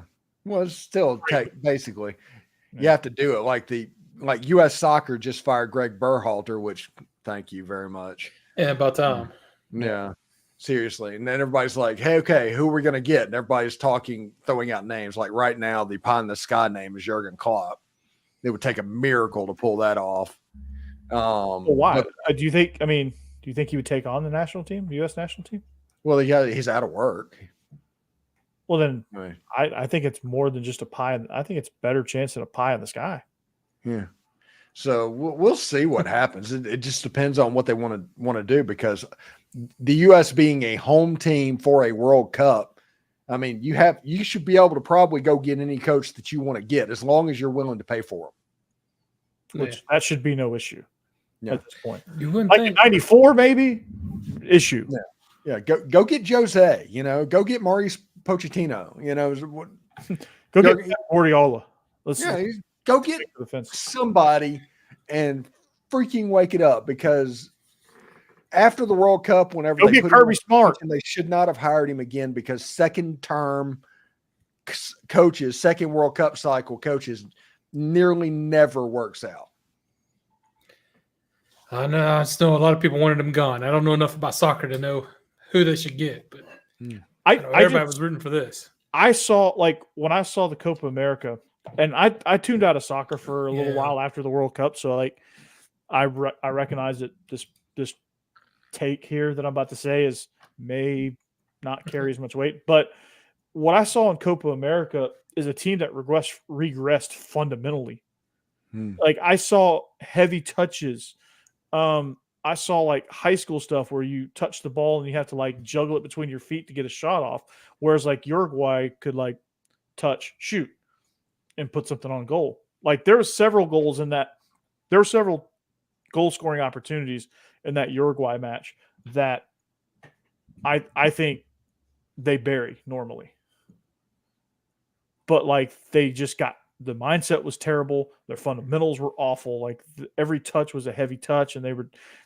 Well, it's still basically you have to do it. Like U.S. Soccer just fired Greg Berhalter, which thank you very much. Yeah, about time. Yeah. Seriously. And then everybody's like, hey, okay, who are we going to get? And everybody's throwing out names. Like right now, the pie in the sky name is Jurgen Klopp. It would take a miracle to pull that off. Why? Do you think he would take on the national team, the U.S. national team? Well, he's out of work. Well, then I think it's more than just a pie. I think it's better chance than a pie in the sky. Yeah. So we'll see what happens. It just depends on what they want to do, because the U.S. being a home team for a World Cup, I mean, you should be able to probably go get any coach that you want to get as long as you're willing to pay for them. Which that should be no issue at this point. You wouldn't like think. in '94, maybe issue. Yeah. Go get Jose. Go get Maurice Pochettino. Go get Guardiola. Go get somebody and freaking wake it up, because after the World Cup, whenever they put Kirby Smart, and they should not have hired him again, because second-term coaches, second World Cup cycle coaches, nearly never works out. I know. I just know a lot of people wanted him gone. I don't know enough about soccer to know who they should get, but everybody was rooting for this. I saw, like, when I saw the Copa America, and I tuned out of soccer for a little while after the World Cup, so like I recognize that this take here that I'm about to say may not carry as much weight, but what I saw in Copa America is a team that regressed fundamentally. Like I saw heavy touches. I saw like high school stuff where you touch the ball and you have to like juggle it between your feet to get a shot off, whereas like Uruguay could like touch, shoot, and put something on goal. Like there were several goals in that. There were several goal scoring opportunities in that Uruguay match that I think they bury normally. But like they just got, the mindset was terrible. Their fundamentals were awful. Like every touch was a heavy touch, and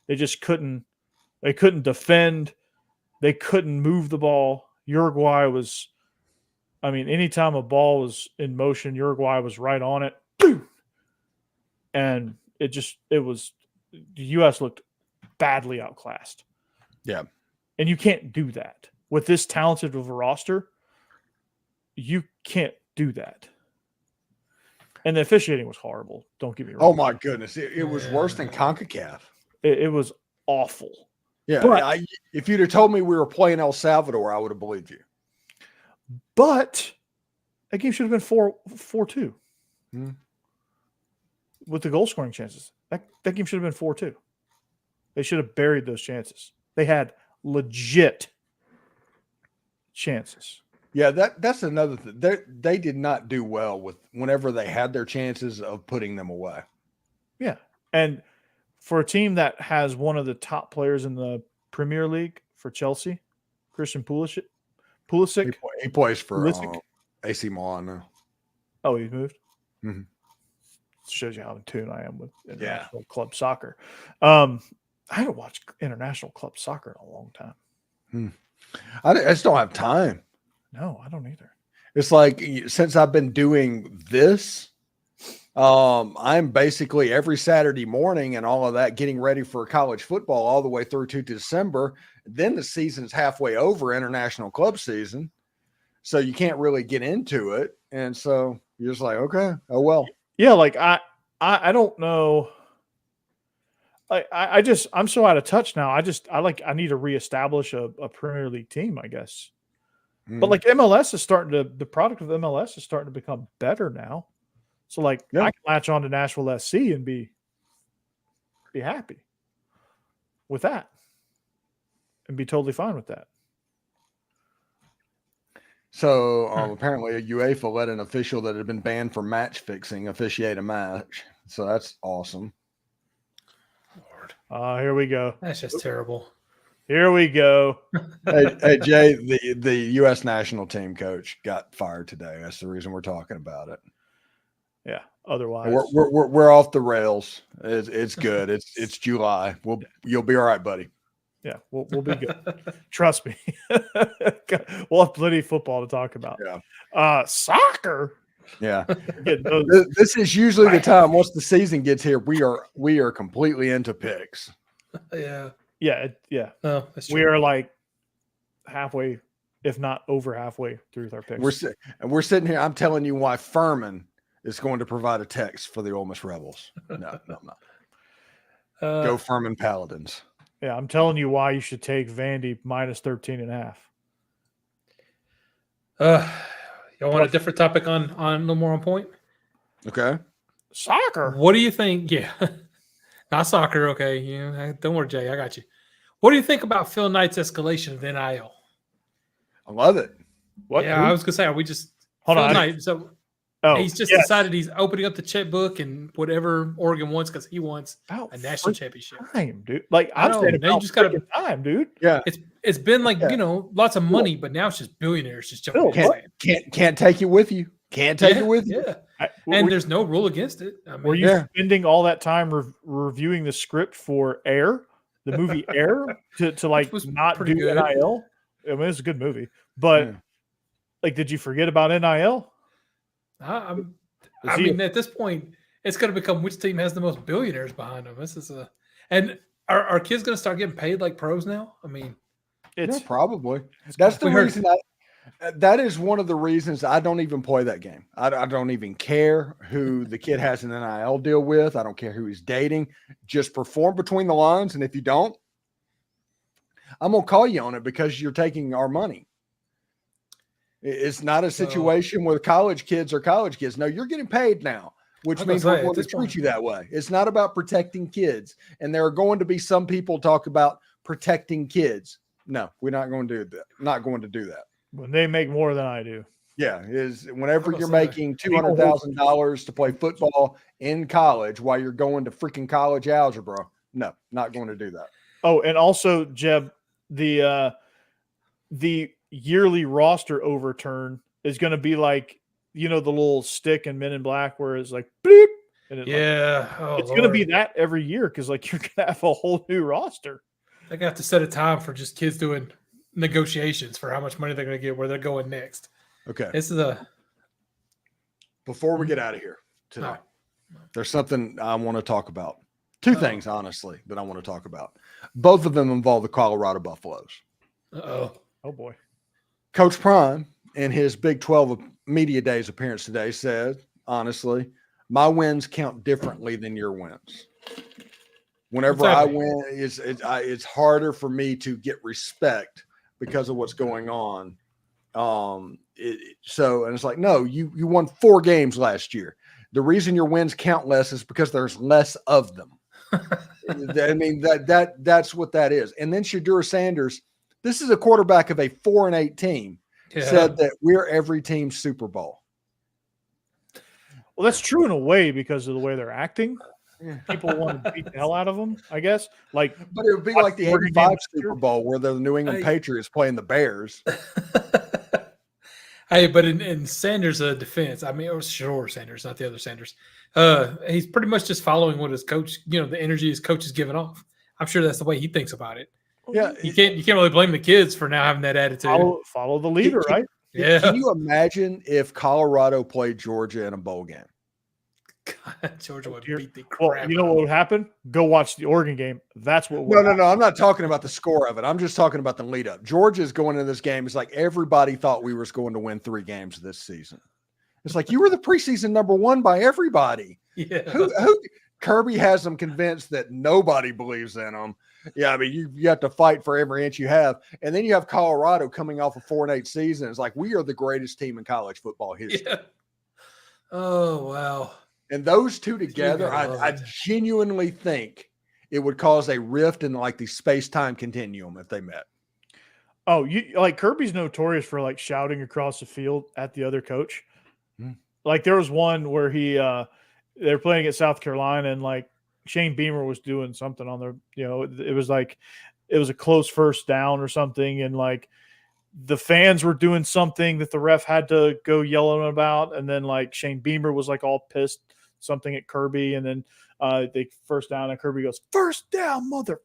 they just couldn't defend. They couldn't move the ball. Uruguay was, I mean, anytime a ball was in motion, Uruguay was right on it. And the U.S. looked badly outclassed. Yeah. And you can't do that. With this talented of a roster, you can't do that. And the officiating was horrible. Don't get me wrong. Oh my goodness, it was worse than CONCACAF. It was awful. Yeah, But, if you'd have told me we were playing El Salvador, I would have believed you. But that game should have been 4-2 with the goal scoring chances. That game should have been 4-2. They should have buried those chances. They had legit chances. Yeah, that's another thing. They did not do well with whenever they had their chances of putting them away. Yeah. And for a team that has one of the top players in the Premier League for Chelsea, Christian Pulisic. He plays for Pulisic? AC Milan now. Oh, he's moved? Mhm. Shows you how in tune I am with international Yeah. club soccer. I haven't watched international club soccer in a long time. I just don't have time. No, I don't either. It's like since I've been doing this, I'm basically every Saturday morning and all of that getting ready for college football all the way through to December. Then the season's halfway over, international club season. So you can't really get into it. And so you're just like, okay, oh well. Yeah, like I don't know. I'm so out of touch now. I need to reestablish a Premier League team, I guess. But like the product of MLS is starting to become better now. So like I can latch on to Nashville SC and be happy with that. And be totally fine with that. So apparently a UEFA let an official that had been banned for match fixing officiate a match. So that's awesome. Lord. Here we go. That's just terrible. Here we go. Hey Jay, the U.S. national team coach got fired today. That's the reason we're talking about it. Yeah. Otherwise, we're off the rails. It's good. It's July. You'll be all right, buddy. Yeah, we'll be good. Trust me. We'll have plenty of football to talk about. Yeah. Soccer. Yeah. This is usually the time once the season gets here, we are completely into picks. Yeah. Yeah. Oh, that's true. We are like halfway, if not over halfway through with our picks. We're sitting here. I'm telling you why Furman is going to provide a text for the Ole Miss Rebels. No, I'm not. Go Furman Paladins. Yeah, I'm telling you why you should take Vandy minus 13.5. Y'all want a different topic on a little more on point? Okay. Soccer. What do you think? Yeah. Not soccer, okay. Yeah, don't worry, Jay. I got you. What do you think about Phil Knight's escalation of NIL? I love it. What? Yeah, I was gonna say, are we just Hold Phil on. Knight? So he's just decided he's opening up the checkbook and whatever Oregon wants because he wants a national championship. Time, dude. Like I I'm know, saying, now you just got to time, dude. Yeah. It's been like lots of money, but now it's just billionaires just jumping in. Can't take it with you. Can't take it with you. Yeah. And there's no rule against it. I mean, were you spending all that time reviewing the script for Air, the movie Air, to like not do good. NIL? I mean, it's a good movie, but like, did you forget about NIL? I mean, at this point, it's going to become which team has the most billionaires behind them. This is and are kids going to start getting paid like pros now? I mean, probably. That's the reason. That is one of the reasons I don't even play that game. I don't even care who the kid has an NIL deal with. I don't care who he's dating. Just perform between the lines, and if you don't, I'm gonna call you on it because you're taking our money. It's not a situation where college kids are college kids. No, you're getting paid now, which means we're going to treat you that way. It's not about protecting kids. And there are going to be some people talk about protecting kids. No, we're not going to do that. Not going to do that. When they make more than I do. Yeah, is whenever you're making $200,000 to play football in college while you're going to freaking college algebra. No, not going to do that. Oh, and also, Jeb, the yearly roster overturn is going to be like, the little stick in Men in Black where it's like, bleep, and it's going to be that every year because like you're going to have a whole new roster. They're going to have to set a time for just kids doing negotiations for how much money they're going to get, where they're going next. Okay. This is before we get out of here tonight, there's something I want to talk about. Two things, honestly, that I want to talk about. Both of them involve the Colorado Buffaloes. Oh boy. Coach Prime, in his Big 12 Media Days appearance today, said, honestly, my wins count differently than your wins. Whenever I win, it's harder for me to get respect because of what's going on. And it's like, no, you won 4 games last year. The reason your wins count less is because there's less of them. I mean, that's what that is. And then Shedeur Sanders, this is a quarterback of a 4-8 team, said that we're every team's Super Bowl. Well, that's true in a way because of the way they're acting. People want to beat the hell out of them, I guess. But it would be like the 85 Super Bowl where the New England Patriots playing the Bears. Hey, but in Sanders' defense, I mean, it was Shedeur Sanders, not the other Sanders. He's pretty much just following what his coach, the energy his coach is giving off. I'm sure that's the way he thinks about it. Yeah, you can't really blame the kids for now having that attitude. Follow the leader, right? Yeah. Can you imagine if Colorado played Georgia in a bowl game? God, Georgia would beat the crap. Well, you know what would happen? Go watch the Oregon game. That's what. No. I'm not talking about the score of it. I'm just talking about the lead up. Georgia's going into this game. It's like everybody thought we were going to win 3 games this season. It's like you were the preseason number 1 by everybody. Yeah. Who Kirby has them convinced that nobody believes in them. Yeah, I mean, you have to fight for every inch you have. And then you have Colorado coming off a 4-8 season. It's like we are the greatest team in college football history. Yeah. Oh, wow. And those two together, I genuinely think it would cause a rift in the space-time continuum if they met. Oh, Kirby's notorious for shouting across the field at the other coach. There was one where they were playing at South Carolina and Shane Beamer was doing something on their, it was a close first down or something. And the fans were doing something that the ref had to go yelling about. And then Shane Beamer was all pissed something at Kirby. And then they first down and Kirby goes, "First down, mother."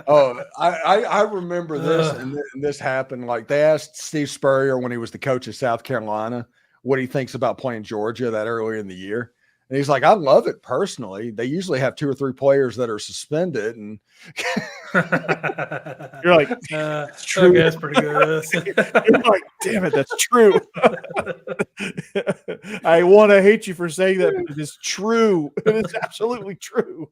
Oh, I remember this, and this happened. They asked Steve Spurrier when he was the coach of South Carolina what he thinks about playing Georgia that early in the year. And he's like, "I love it personally. They usually have 2 or 3 players that are suspended." And you're like, "That's true. Okay, that's pretty good." You're like, "Damn it, that's true." I want to hate you for saying that, but it is true. It is absolutely true.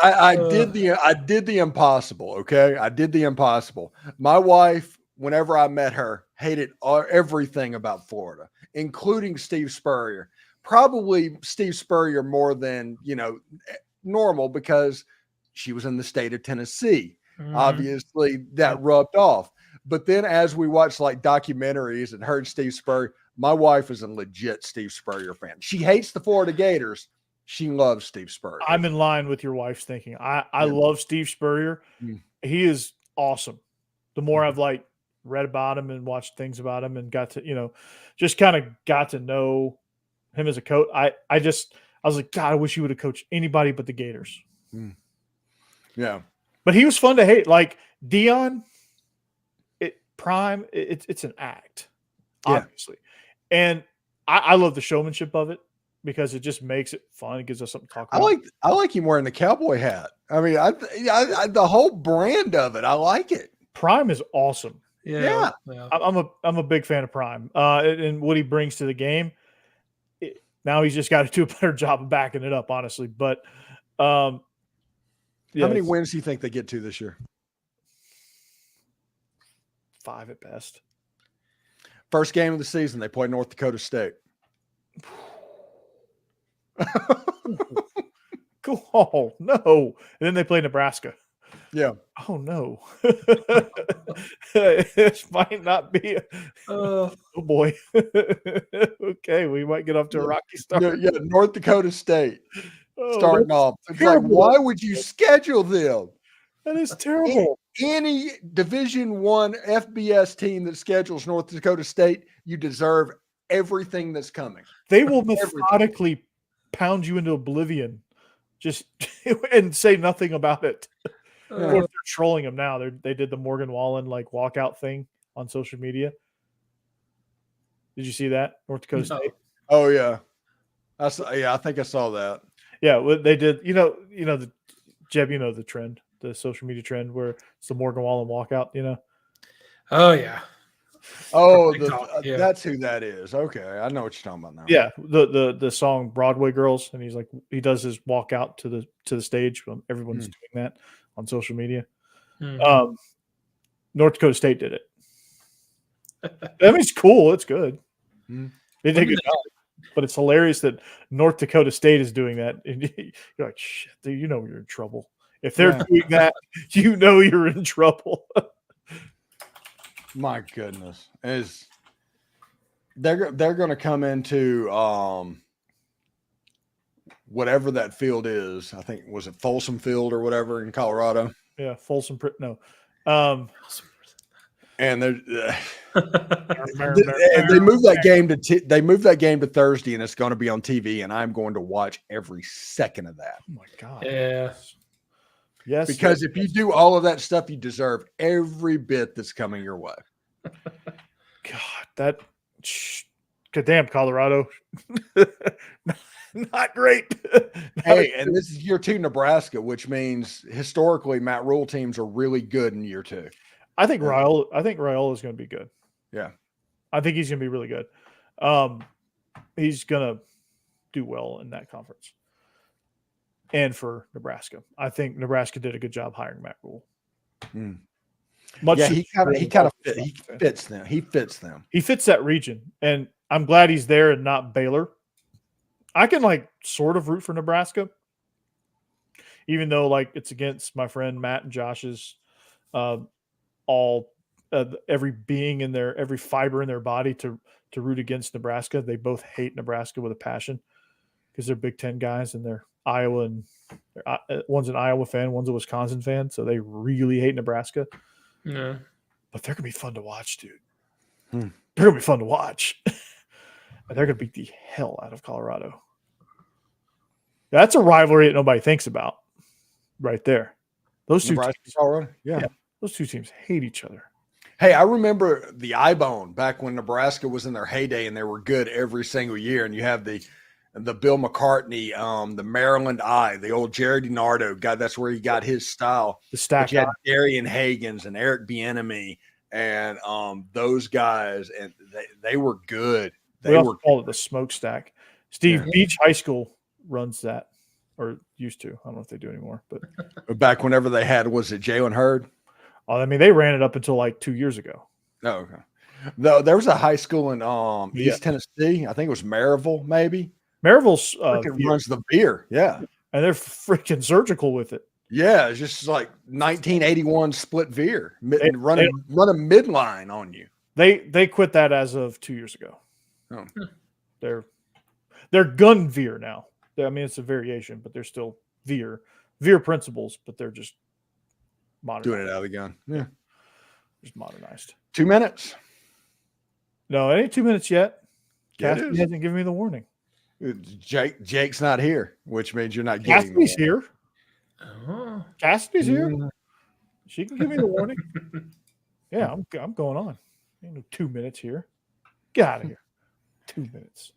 I did the impossible. Okay, I did the impossible. My wife, whenever I met her, hated everything about Florida, including Steve Spurrier. Probably Steve Spurrier more than normal because she was in the state of Tennessee. Obviously, that rubbed off. But then, as we watched documentaries and heard Steve Spurrier, my wife is a legit Steve Spurrier fan. She hates the Florida Gators. She loves Steve Spurrier. I'm in line with your wife's thinking. I love Steve Spurrier. He is awesome. The more I've read about him and watched things about him and got to, just kind of got to know him as a coach. I was like, God, I wish he would have coached anybody but the Gators. Yeah. But he was fun to hate. Deion, Prime, it's an act, obviously. And I love the showmanship of it because it just makes it fun. It gives us something to talk about. I like him wearing the cowboy hat. I mean, I the whole brand of it. I like it. Prime is awesome. Yeah. I'm a big fan of Prime and what he brings to the game. Now he's just got to do a better job of backing it up, honestly. But how many wins do you think they get to this year? 5 at best. First game of the season, they play North Dakota State. Oh, no. And then they play Nebraska. Yeah. Oh, no. It might not be. Oh, boy. Okay, we might get off to a rocky start. Yeah, North Dakota State starting off. It's why would you schedule them? That is terrible. Any Division I FBS team that schedules North Dakota State, you deserve everything that's coming. They will methodically pound you into oblivion just and say nothing about it. Or if they're trolling them now. They did the Morgan Wallen walkout thing on social media. Did you see that? North Dakota State. Oh yeah, I think I saw that. Yeah, they did. The Jeb, the trend, the social media trend where it's the Morgan Wallen walkout. Oh yeah. Oh, Yeah. that's who that is. Okay, I know what you're talking about now. Yeah, the song Broadway Girls, and he does his walk out to the stage. Everyone's doing that on social media. Mhm. North Dakota State did it. I mean, it's cool. It's good. Mhm. They did a good job, but it's hilarious that North Dakota State is doing that. And you're like, shit, dude, you know you're in trouble. If they're doing that, you know you're in trouble. My goodness, they're going to come into whatever that field is. I think was it Folsom Field or whatever in Colorado. Yeah, Folsom. No. And they moved that game to Thursday, and it's going to be on TV, and I'm going to watch every second of that. Oh my god! Yeah. Yes, because if you do all of that stuff, you deserve every bit that's coming your way. God, goddamn Colorado, not great. Hey, and this is year 2 Nebraska, which means historically Matt Rule teams are really good in year 2. I think Raiola is going to be good. Yeah, I think he's going to be really good. He's going to do well in that conference. And for Nebraska, I think Nebraska did a good job hiring Matt Rule. He fits them. He fits that region, and I'm glad he's there and not Baylor. I can sort of root for Nebraska, even though it's against my friend Matt and Josh's every being in every fiber in their body to root against Nebraska. They both hate Nebraska with a passion because they're Big Ten guys and they're Iowa, and one's an Iowa fan, one's a Wisconsin fan, so they really hate Nebraska. Yeah, but they're gonna be fun to watch, dude. They're gonna be fun to watch. And they're gonna beat the hell out of Colorado. That's a rivalry that nobody thinks about, right there. Those two teams, Colorado, yeah, those two teams hate each other. Hey, I remember the I-Bone back when Nebraska was in their heyday and they were good every single year. And you have the Bill McCartney, the Maryland Eye, the old Jerry DiNardo guy. That's where he got his style. The stack. You had Darian Hagens and Eric Bieniemy and those guys, and they were good. They were called it the smokestack. Steve Beach High School runs that, or used to. I don't know if they do anymore, but back whenever they had, was it Jalen Hurd? Oh, I mean, they ran it up until 2 years ago. Oh, okay. Though there was a high school in East Tennessee. I think it was Maryville, maybe. Maryville's runs the beer, yeah, and they're freaking surgical with it. Yeah, it's just like 1981 split veer, run a midline on you. They quit that as of 2 years ago. Oh. They're gun veer now. I mean, it's a variation, but they're still veer principles, but they're just modernized. Doing it out of the gun. Yeah, just modernized. 2 minutes. No, it ain't 2 minutes yet. Yeah, Cassidy hasn't given me the warning. Jake's not here, which means you're not getting. Cassidy's here. Oh. Cassidy's here. She can give me the warning. Yeah, I'm going on. Ain't no 2 minutes here. Get out of here. 2 minutes.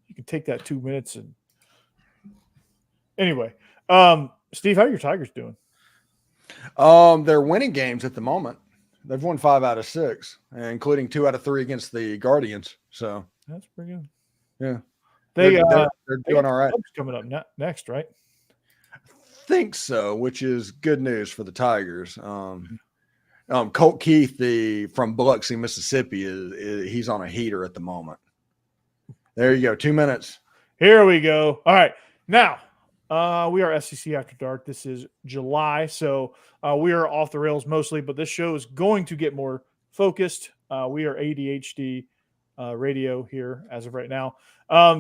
You can take that 2 minutes and anyway. Steve, how are your Tigers doing? They're winning games at the moment. They've won 5 out of 6, including 2 out of 3 against the Guardians. So that's pretty good. Yeah. They're doing all right. Coming up next, right? I think so, which is good news for the Tigers. Colt Keith, from Biloxi, Mississippi, he's on a heater at the moment. There you go. 2 minutes. Here we go. All right. Now, we are SEC After Dark. This is July, so we are off the rails mostly, but this show is going to get more focused. We are ADHD radio here as of right now.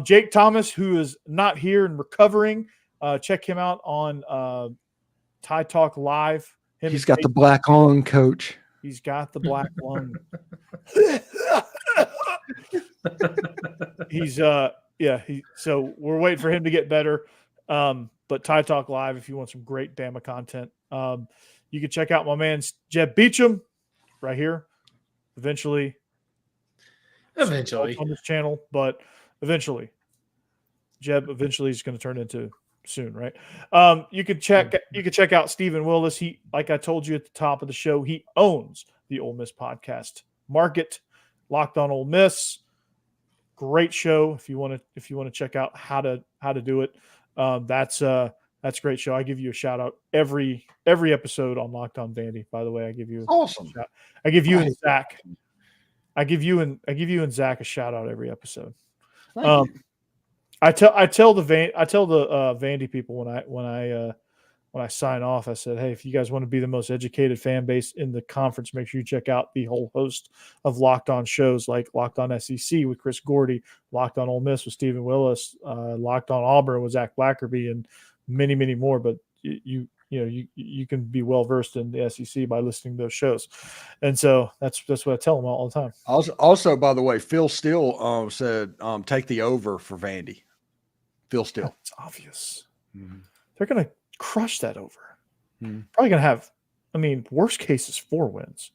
Jake Thomas, who is not here and recovering, check him out on Tide Talk Live. He's got the black lung, Coach. He's got the black lung. So we're waiting for him to get better. But Tide Talk Live, if you want some great Bama content, you can check out my man Jeb Beecham right here. Eventually on this channel, but eventually Jeb is going to turn into soon, right? You can check out Stephen Willis. He, like I told you at the top of the show, he owns the Ole Miss podcast market. Locked On Ole Miss. Great show. If you want to check out how to do it, that's a great show. I give you a shout out every episode on Locked On Vandy. By the way, I give you awesome. I give you and Zach. I give you and Zach a shout out every episode. Thank you. I tell the Vandy people when I sign off, I said, hey, if you guys want to be the most educated fan base in the conference, make sure you check out the whole host of Locked On shows like Locked On SEC with Chris Gordy, Locked On Ole Miss with Stephen Willis, Locked On Auburn with Zach Blackerby, and many, many more. But you can be well versed in the SEC by listening to those shows, and so that's what I tell them all the time. Also, by the way, Phil Steele said take the over for Vandy. Phil Steele. It's obvious. Mm-hmm. They're going to crush that over. Probably going to have, worst case is 4 wins.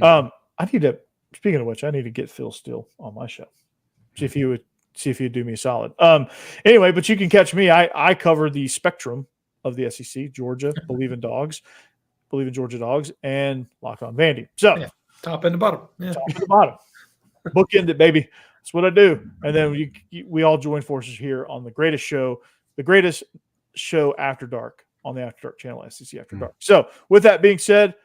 I need to, speaking of which, I need to get Phil Steele on my show. See if you'd do me a solid. Anyway, but you can catch me. I cover the spectrum of the SEC, Georgia, Believe in Georgia Dogs, and Locked On Vandy. So top and the bottom. Yeah. Top and the bottom. Bookend it, baby. That's what I do. And then we all join forces here on the greatest show after dark on the After Dark channel, SEC After Dark. So with that being said,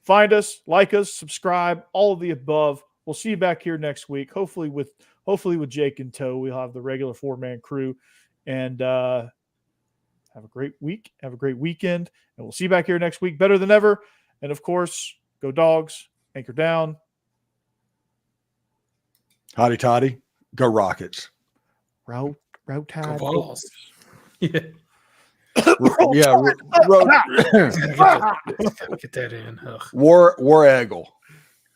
find us, like us, subscribe, all of the above. We'll see you back here next week. Hopefully with Jake in tow. We'll have the regular 4-man crew, and have a great week. Have a great weekend, and we'll see you back here next week better than ever. And of course, go Dogs, anchor down. Hotty toddy, go Rockets. Route Tide. Go Vols. Yeah. Yeah. Get that in. Ugh. War Eagle.